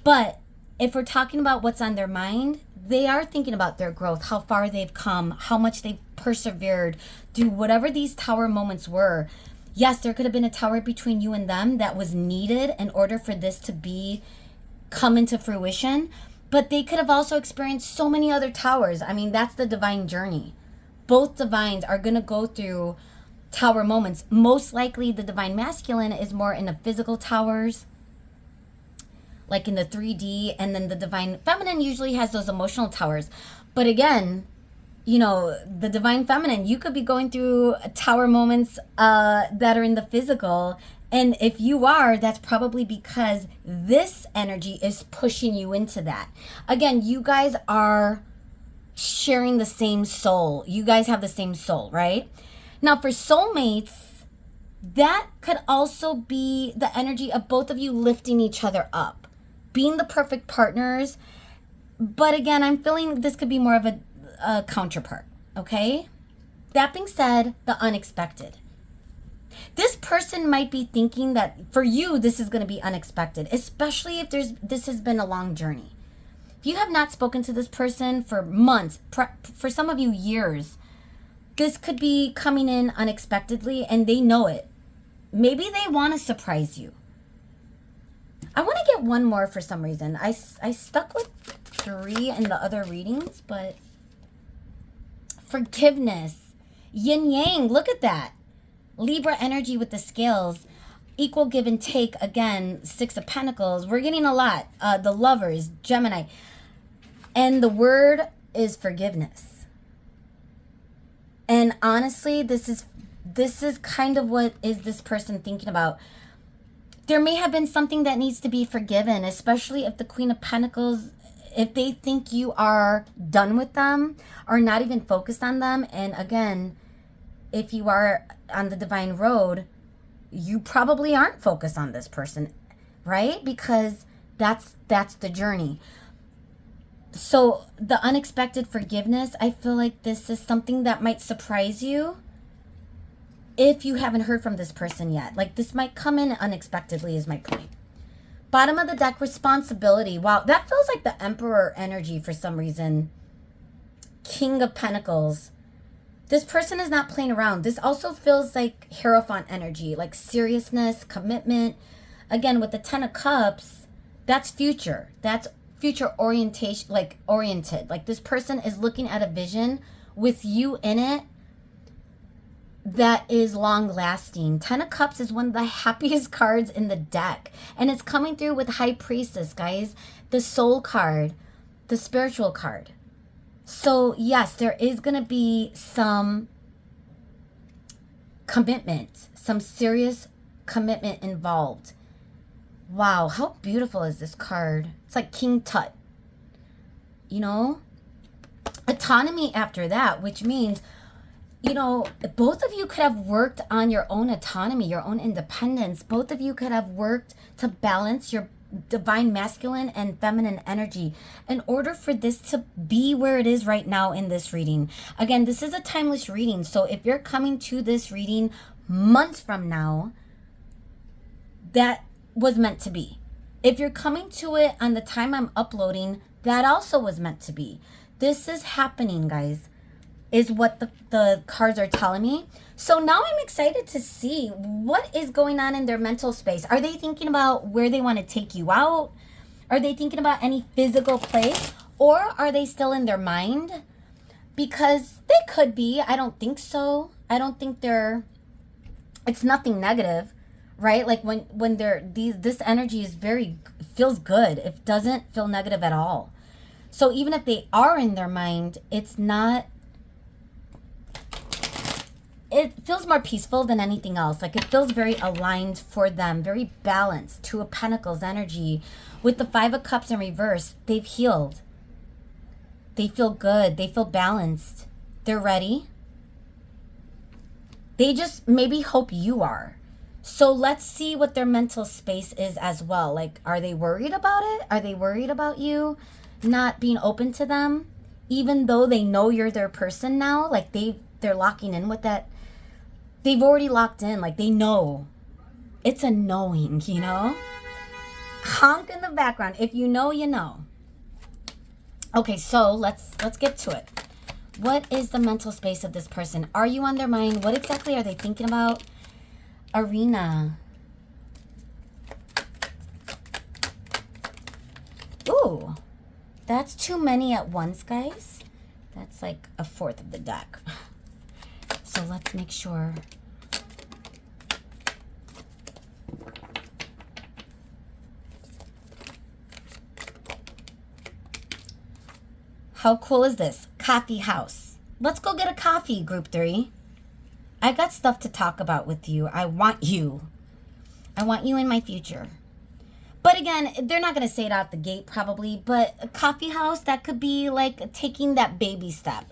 But if we're talking about what's on their mind, they are thinking about their growth, how far they've come, how much they've persevered through whatever these tower moments were. Yes, there could have been a tower between you and them that was needed in order for this to be come into fruition, but they could have also experienced so many other towers. I mean, that's the divine journey. Both divines are going to go through tower moments. Most likely the divine masculine is more in the physical towers, like in the 3D, and then the divine feminine usually has those emotional towers. But again, you know, the divine feminine, you could be going through tower moments that are in the physical. And if you are, that's probably because this energy is pushing you into that. Again, you guys are sharing the same soul. You guys have the same soul, right? Now, for soulmates, that could also be the energy of both of you lifting each other up, being the perfect partners. But again, I'm feeling this could be more of a counterpart, okay? That being said, the unexpected. This person might be thinking that for you, this is going to be unexpected, especially if this has been a long journey. If you have not spoken to this person for months, for some of you years, this could be coming in unexpectedly and they know it. Maybe they want to surprise you. I want to get one more for some reason. I stuck with 3 in the other readings, but forgiveness, yin yang, look at that. Libra energy with the scales, equal give and take. Again, 6 of Pentacles. We're getting a lot. The Lovers, Gemini. And the word is forgiveness. And honestly, this is kind of what is this person thinking about. There may have been something that needs to be forgiven, especially if the Queen of Pentacles, if they think you are done with them or not even focused on them. And again, if you are on the divine road, you probably aren't focused on this person, right? Because that's the journey. So the unexpected forgiveness, I feel like this is something that might surprise you if you haven't heard from this person yet. Like, this might come in unexpectedly is my point. Bottom of the deck, responsibility. Wow, that feels like the Emperor energy for some reason. King of Pentacles. This person is not playing around. This also feels like Hierophant energy, like seriousness, commitment. Again, with the 10 of Cups, that's future. That's future orientation, like oriented. Like, this person is looking at a vision with you in it that is long lasting. 10 of Cups is one of the happiest cards in the deck. And it's coming through with High Priestess, guys. The soul card, the spiritual card. So yes, there is going to be some commitment, some serious commitment involved. Wow, how beautiful is this card? It's like King Tut. You know? Autonomy after that, which means, you know, both of you could have worked on your own autonomy, your own independence. Both of you could have worked to balance your divine masculine and feminine energy in order for this to be where it is right now in this reading. Again, this is a timeless reading. So if you're coming to this reading months from now, that was meant to be. If you're coming to it on the time I'm uploading, that also was meant to be. This is happening, guys, is what the cards are telling me. So now I'm excited to see what is going on in their mental space. Are they thinking about where they want to take you out? Are they thinking about any physical place? Or are they still in their mind? Because they could be. I don't think so. I don't think it's nothing negative, right? Like when this energy is feels good. It doesn't feel negative at all. So even if they are in their mind, it feels more peaceful than anything else. Like, it feels very aligned for them, very balanced. 2 of Pentacles energy. With the 5 of Cups in reverse, they've healed. They feel good. They feel balanced. They're ready. They just maybe hope you are. So let's see what their mental space is as well. Like, are they worried about it? Are they worried about you not being open to them? Even though they know you're their person now, like they're locking in with that. They've already locked in, like they know. It's a knowing, you know? Honk in the background. If you know, you know. Okay, so let's get to it. What is the mental space of this person? Are you on their mind? What exactly are they thinking about? Arena. That's too many at once, guys. That's like a fourth of the deck. So let's make sure. How cool is this? Coffee house. Let's go get a coffee, group 3. I got stuff to talk about with you. I want you. I want you in my future. But again, they're not going to say it out the gate probably, but a coffee house, that could be like taking that baby step.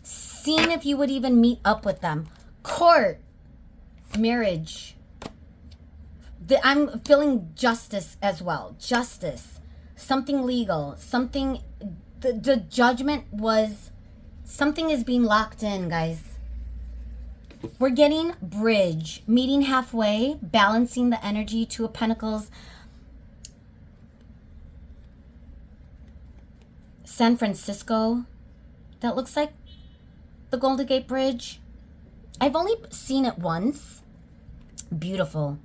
Seeing if you would even meet up with them. Court. Marriage. I'm feeling justice as well. Justice. Something legal. Something... The judgment was, something is being locked in, guys. We're getting bridge, meeting halfway, balancing the energy. Two of Pentacles. San Francisco. That looks like the Golden Gate Bridge. I've only seen it once. Beautiful.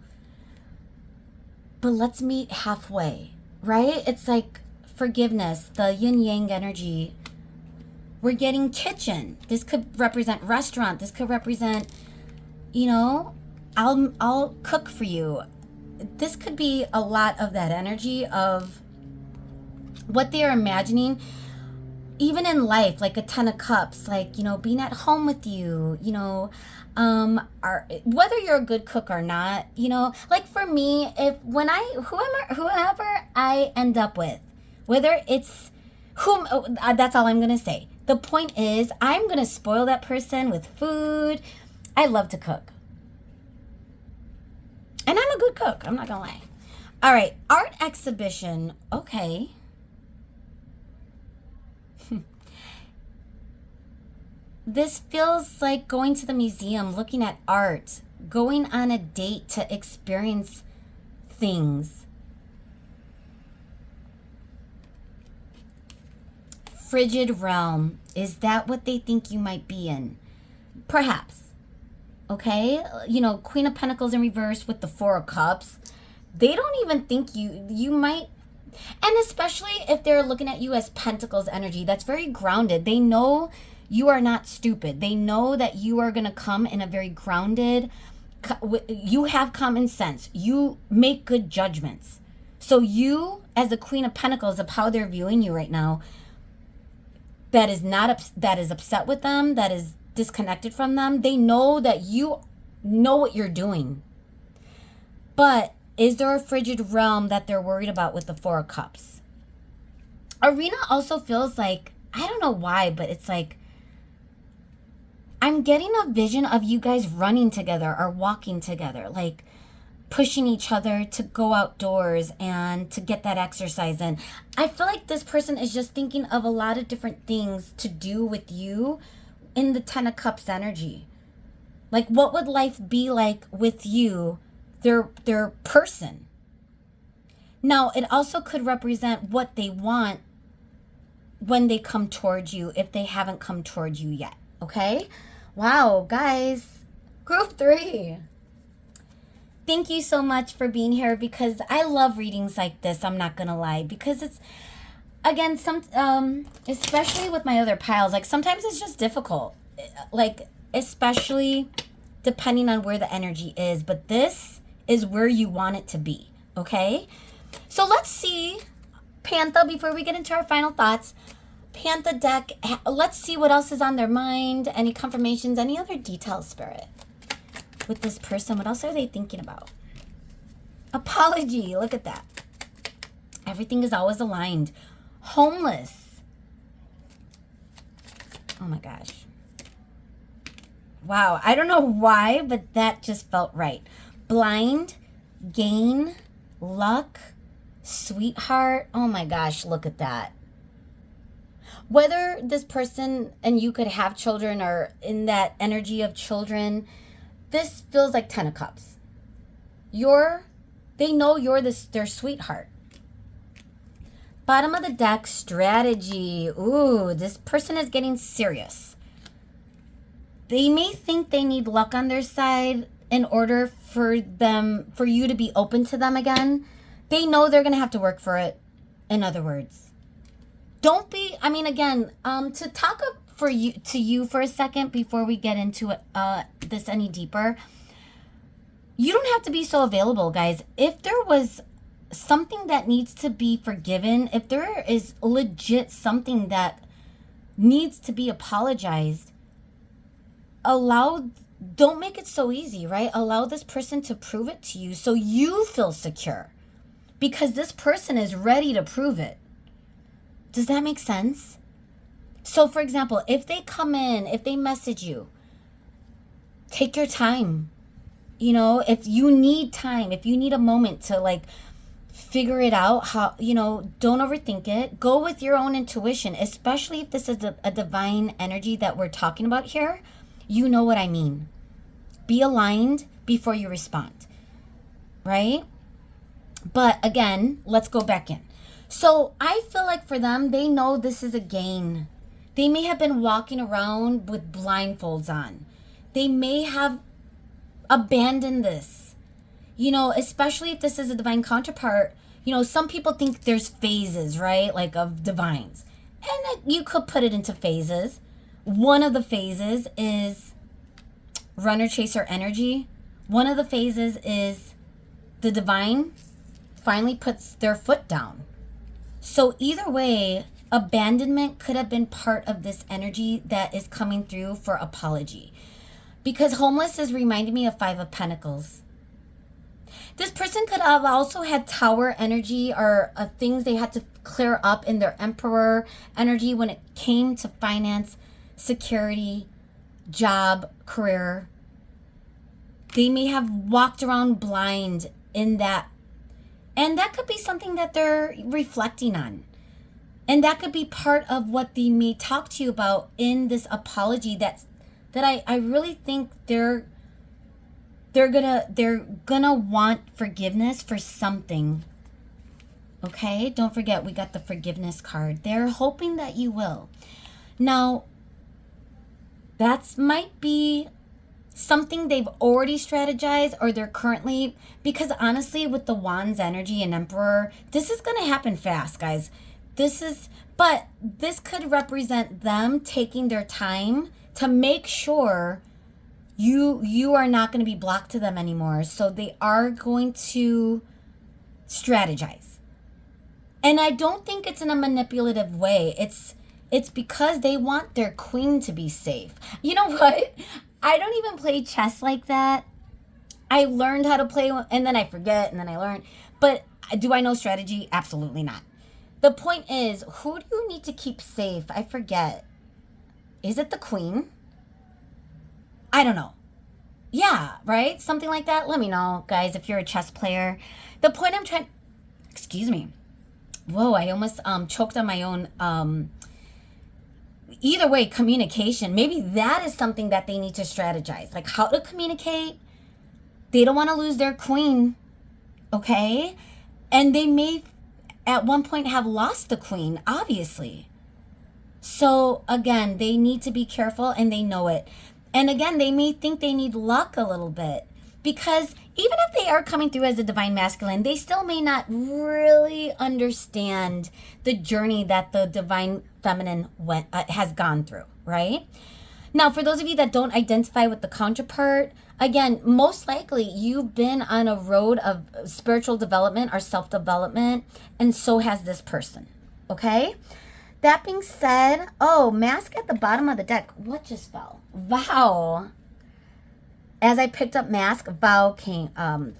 But let's meet halfway, right? It's like forgiveness, the yin-yang energy. We're getting kitchen. This could represent restaurant. This could represent, you know, I'll cook for you. This could be a lot of that energy of what they are imagining, even in life, like a 10 of cups, like, you know, being at home with you, you know, whether you're a good cook or not, you know, like for me, whoever I end up with, whether it's that's all I'm going to say. The point is, I'm going to spoil that person with food. I love to cook. And I'm a good cook. I'm not going to lie. All right. Art exhibition. Okay. This feels like going to the museum, looking at art, going on a date to experience things. Frigid realm. Is that what they think you might be in? Perhaps. Okay? You know, Queen of Pentacles in reverse with the Four of Cups. They don't even think you might. And especially if they're looking at you as Pentacles energy, that's very grounded. They know you are not stupid. They know that you are going to come in a very grounded, you have common sense. You make good judgments. So you, as the Queen of Pentacles, of how they're viewing you right now, that is upset with them, that is disconnected from them, they know that you know what you're doing. But is there a frigid realm that they're worried about with the Four of Cups? Arena also feels like, I don't know why, but it's like, I'm getting a vision of you guys running together or walking together, like pushing each other to go outdoors and to get that exercise in. I feel like this person is just thinking of a lot of different things to do with you in the Ten of Cups energy. Like, what would life be like with you, their person? Now, it also could represent what they want when they come towards you, if they haven't come towards you yet. Okay? Wow, guys. Group 3. Thank you so much for being here, because I love readings like this. I'm not going to lie, because it's, again, especially with my other piles, like sometimes it's just difficult, like especially depending on where the energy is, but this is where you want it to be. Okay. So let's see, Pantha, before we get into our final thoughts, Pantha deck, let's see what else is on their mind, any confirmations, any other details, Spirit. With this person, what else are they thinking about? Apology. Look at that. Everything is always aligned. Homeless. Oh my gosh. Wow. I don't know why, but that just felt right. Blind. Gain. Luck. Sweetheart. Oh my gosh. Look at that. Whether this person and you could have children or in that energy of children, this feels like 10 of Cups. They know you're their sweetheart. Bottom of the deck, strategy. Ooh, this person is getting serious. They may think they need luck on their side in order for you to be open to them again. They know they're going to have to work for it, in other words. don't be, I mean, again, to talk up for you, to you for a second before we get into it, this any deeper, you don't have to be so available, guys. If there was something that needs to be forgiven, if there is legit something that needs to be apologized, don't make it so easy, right? Allow this person to prove it to you so you feel secure, because this person is ready to prove it. Does that make sense? So for example, if they come in, if they message you, take your time. You know, if you need time, if you need a moment to like figure it out, how, you know, don't overthink it. Go with your own intuition, especially if this is a divine energy that we're talking about here. You know what I mean. Be aligned before you respond, right? But again, let's go back in. So I feel like for them, they know this is a gain. They may have been walking around with blindfolds on. They may have abandoned this, you know, especially if this is a divine counterpart. You know, some people think there's phases, right? Like of divines. And you could put it into phases. One of the phases is runner chaser energy. One of the phases is the divine finally puts their foot down. So either way, abandonment could have been part of this energy that is coming through for apology. Because homeless is reminding me of Five of Pentacles. This person could have also had Tower energy, or things they had to clear up in their Emperor energy when it came to finance, security, job, career. They may have walked around blind in that. And that could be something that they're reflecting on. And that could be part of what they may talk to you about in this apology that I really think they're gonna want forgiveness for something. Okay? Don't forget, we got the forgiveness card. They're hoping that you will. Now, that might be something they've already strategized, or they're currently, because honestly, with the Wands energy and Emperor, this is gonna happen fast, guys. But this could represent them taking their time to make sure you are not going to be blocked to them anymore. So they are going to strategize. And I don't think it's in a manipulative way. It's because they want their queen to be safe. You know what? I don't even play chess like that. I learned how to play and then I forget and then I learn. But do I know strategy? Absolutely not. The point is, who do you need to keep safe? I forget. Is it the queen? I don't know. Yeah, right? Something like that. Let me know, guys, if you're a chess player. The point I'm trying... Excuse me. Whoa, I almost choked on my own... Either way, communication. Maybe that is something that they need to strategize. Like how to communicate. They don't want to lose their queen. Okay? And they may at one point have lost the queen, obviously. So again, they need to be careful and they know it. And again, they may think they need luck a little bit, because even if they are coming through as a divine masculine, they still may not really understand the journey that the divine feminine has gone through, right? Now, for those of you that don't identify with the counterpart, again, most likely you've been on a road of spiritual development or self-development, and so has this person, okay? That being said, oh, mask at the bottom of the deck. What just fell? Vow. As I picked up mask, vow came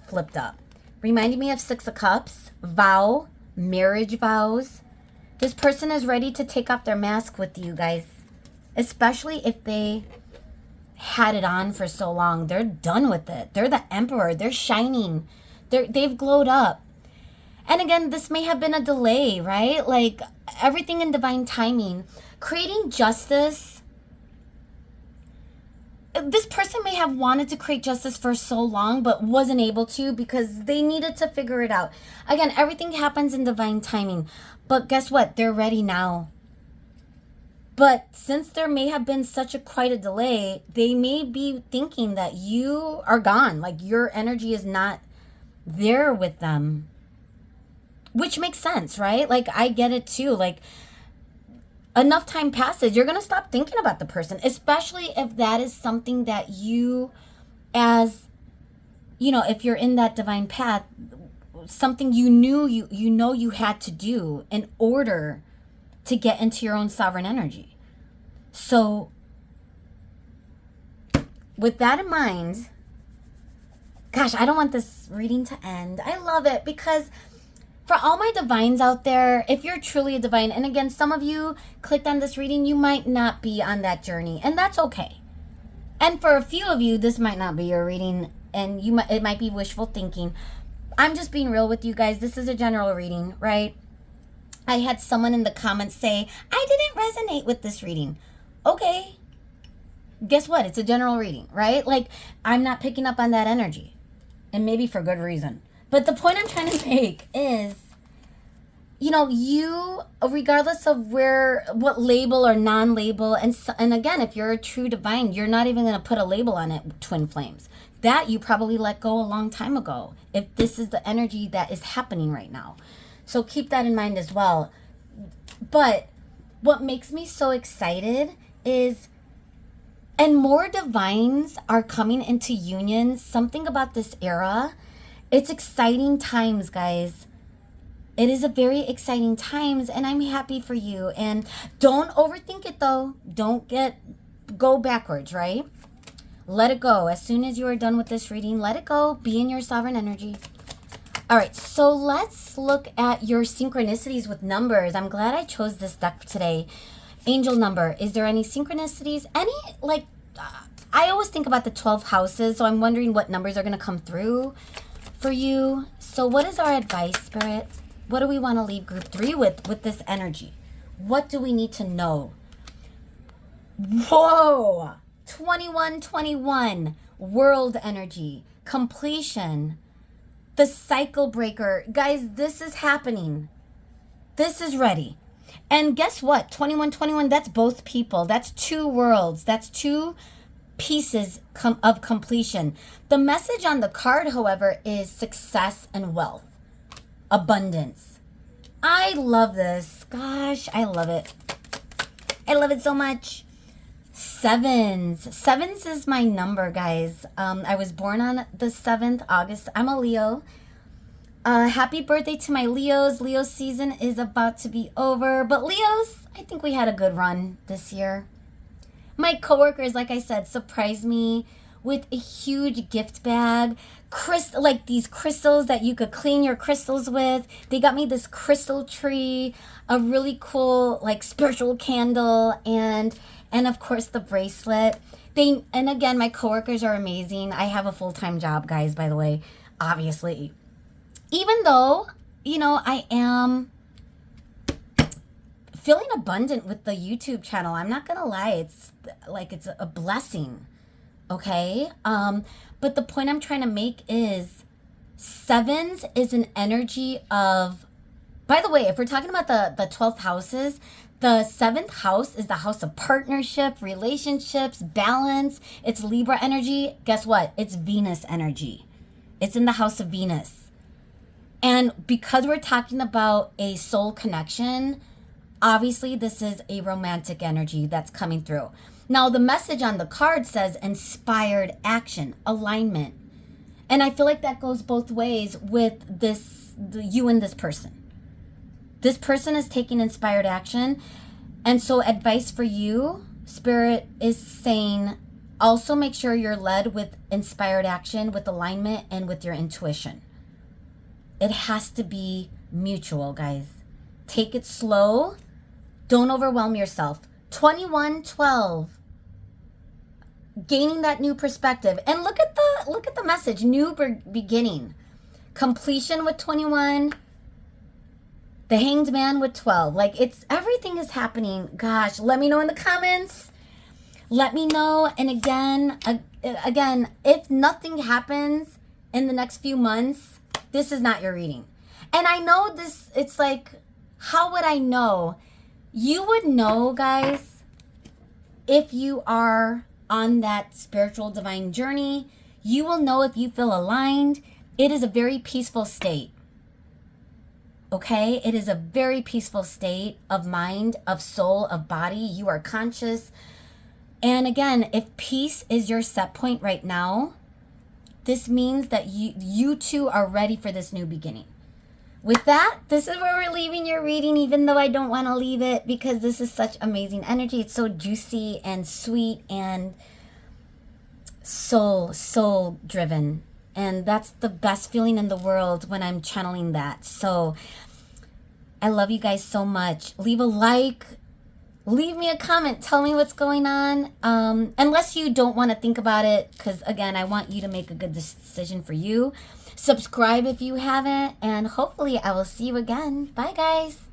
flipped up. Reminding me of Six of Cups, vow, marriage vows. This person is ready to take off their mask with you guys. Especially if they had it on for so long. They're done with it. They're the emperor. They're shining. They've glowed up. And again, this may have been a delay, right? Like everything in divine timing. Creating justice. This person may have wanted to create justice for so long, but wasn't able to because they needed to figure it out. Again, everything happens in divine timing. But guess what? They're ready now. But since there may have been quite a delay, they may be thinking that you are gone. Like your energy is not there with them. Which makes sense, right? Like I get it too. Like enough time passes, you're going to stop thinking about the person, especially if that is something that you, as, you know, if you're in that divine path, something you knew you had to do in order to get into your own sovereign energy. So with that in mind, gosh, I don't want this reading to end. I love it because for all my divines out there, if you're truly a divine, and again, some of you clicked on this reading, you might not be on that journey, and that's okay. And for a few of you, this might not be your reading, and it might be wishful thinking. I'm just being real with you guys. This is a general reading, right? I had someone in the comments say, I didn't resonate with this reading. Okay. Guess what? It's a general reading, right? Like, I'm not picking up on that energy, and maybe for good reason. But the point I'm trying to make is, you know, you, regardless of what label or non-label, and again, if you're a true divine, you're not even going to put a label on it, twin flames. That you probably let go a long time ago, if this is the energy that is happening right now. So keep that in mind as well. But what makes me so excited is, and more divines are coming into union. Something about this era, it's exciting times, guys. It is a very exciting times, and I'm happy for you. And don't overthink it, though. Don't go backwards, right? Let it go. As soon as you are done with this reading, let it go. Be in your sovereign energy. All right, so let's look at your synchronicities with numbers. I'm glad I chose this deck today. Angel number. Is there any synchronicities? I always think about the 12 houses, so I'm wondering what numbers are going to come through for you. So what is our advice, Spirit? What do we want to leave group 3 with this energy? What do we need to know? Whoa! 2121, world energy, completion, the cycle breaker. Guys, this is happening. This is ready. And guess what? 2121, that's both people. That's 2 worlds. That's 2 pieces of completion. The message on the card, however, is success and wealth, abundance. I love this. Gosh, I love it. I love it so much. Sevens. Sevens is my number, guys. I was born on the 7th August. I'm a Leo. Happy birthday to my Leos. Leo season is about to be over. But Leos, I think we had a good run this year. My coworkers, like I said, surprised me with a huge gift bag. Like these crystals that you could clean your crystals with. They got me this crystal tree, a really cool like spiritual candle, and of course the bracelet. And again, my coworkers are amazing. I have a full-time job, guys, by the way, obviously. Even though, you know, I am feeling abundant with the YouTube channel. I'm not going to lie. It's a blessing. Okay? But the point I'm trying to make is sevens is an energy of, by the way, if we're talking about the 12th houses, the 7th house is the house of partnership, relationships, balance. It's Libra energy. Guess what? It's Venus energy. It's in the house of Venus. And because we're talking about a soul connection, obviously this is a romantic energy that's coming through. Now, the message on the card says inspired action, alignment. And I feel like that goes both ways with you and this person. This person is taking inspired action. And so advice for you, Spirit is saying, also make sure you're led with inspired action, with alignment, and with your intuition. It has to be mutual, guys. Take it slow. Don't overwhelm yourself. 2112. Gaining that new perspective. And look at the message. New beginning. Completion with 21. The Hanged Man with 12. Like, everything is happening. Gosh, let me know in the comments. Let me know. And again, if nothing happens in the next few months, this is not your reading. And I know this, it's like, how would I know? You would know, guys, if you are on that spiritual divine journey. You will know if you feel aligned. It is a very peaceful state. Okay? It is a very peaceful state of mind, of soul, of body. You are conscious. And again, if peace is your set point right now, this means that you too are ready for this new beginning. With that, this is where we're leaving your reading, even though I don't want to leave it because this is such amazing energy. It's so juicy and sweet and soul driven. And that's the best feeling in the world when I'm channeling that. So I love you guys so much. Leave a like. Leave me a comment. Tell me what's going on. Unless you don't want to think about it, because again, I want you to make a good decision for you. Subscribe if you haven't, and hopefully I will see you again. Bye, guys.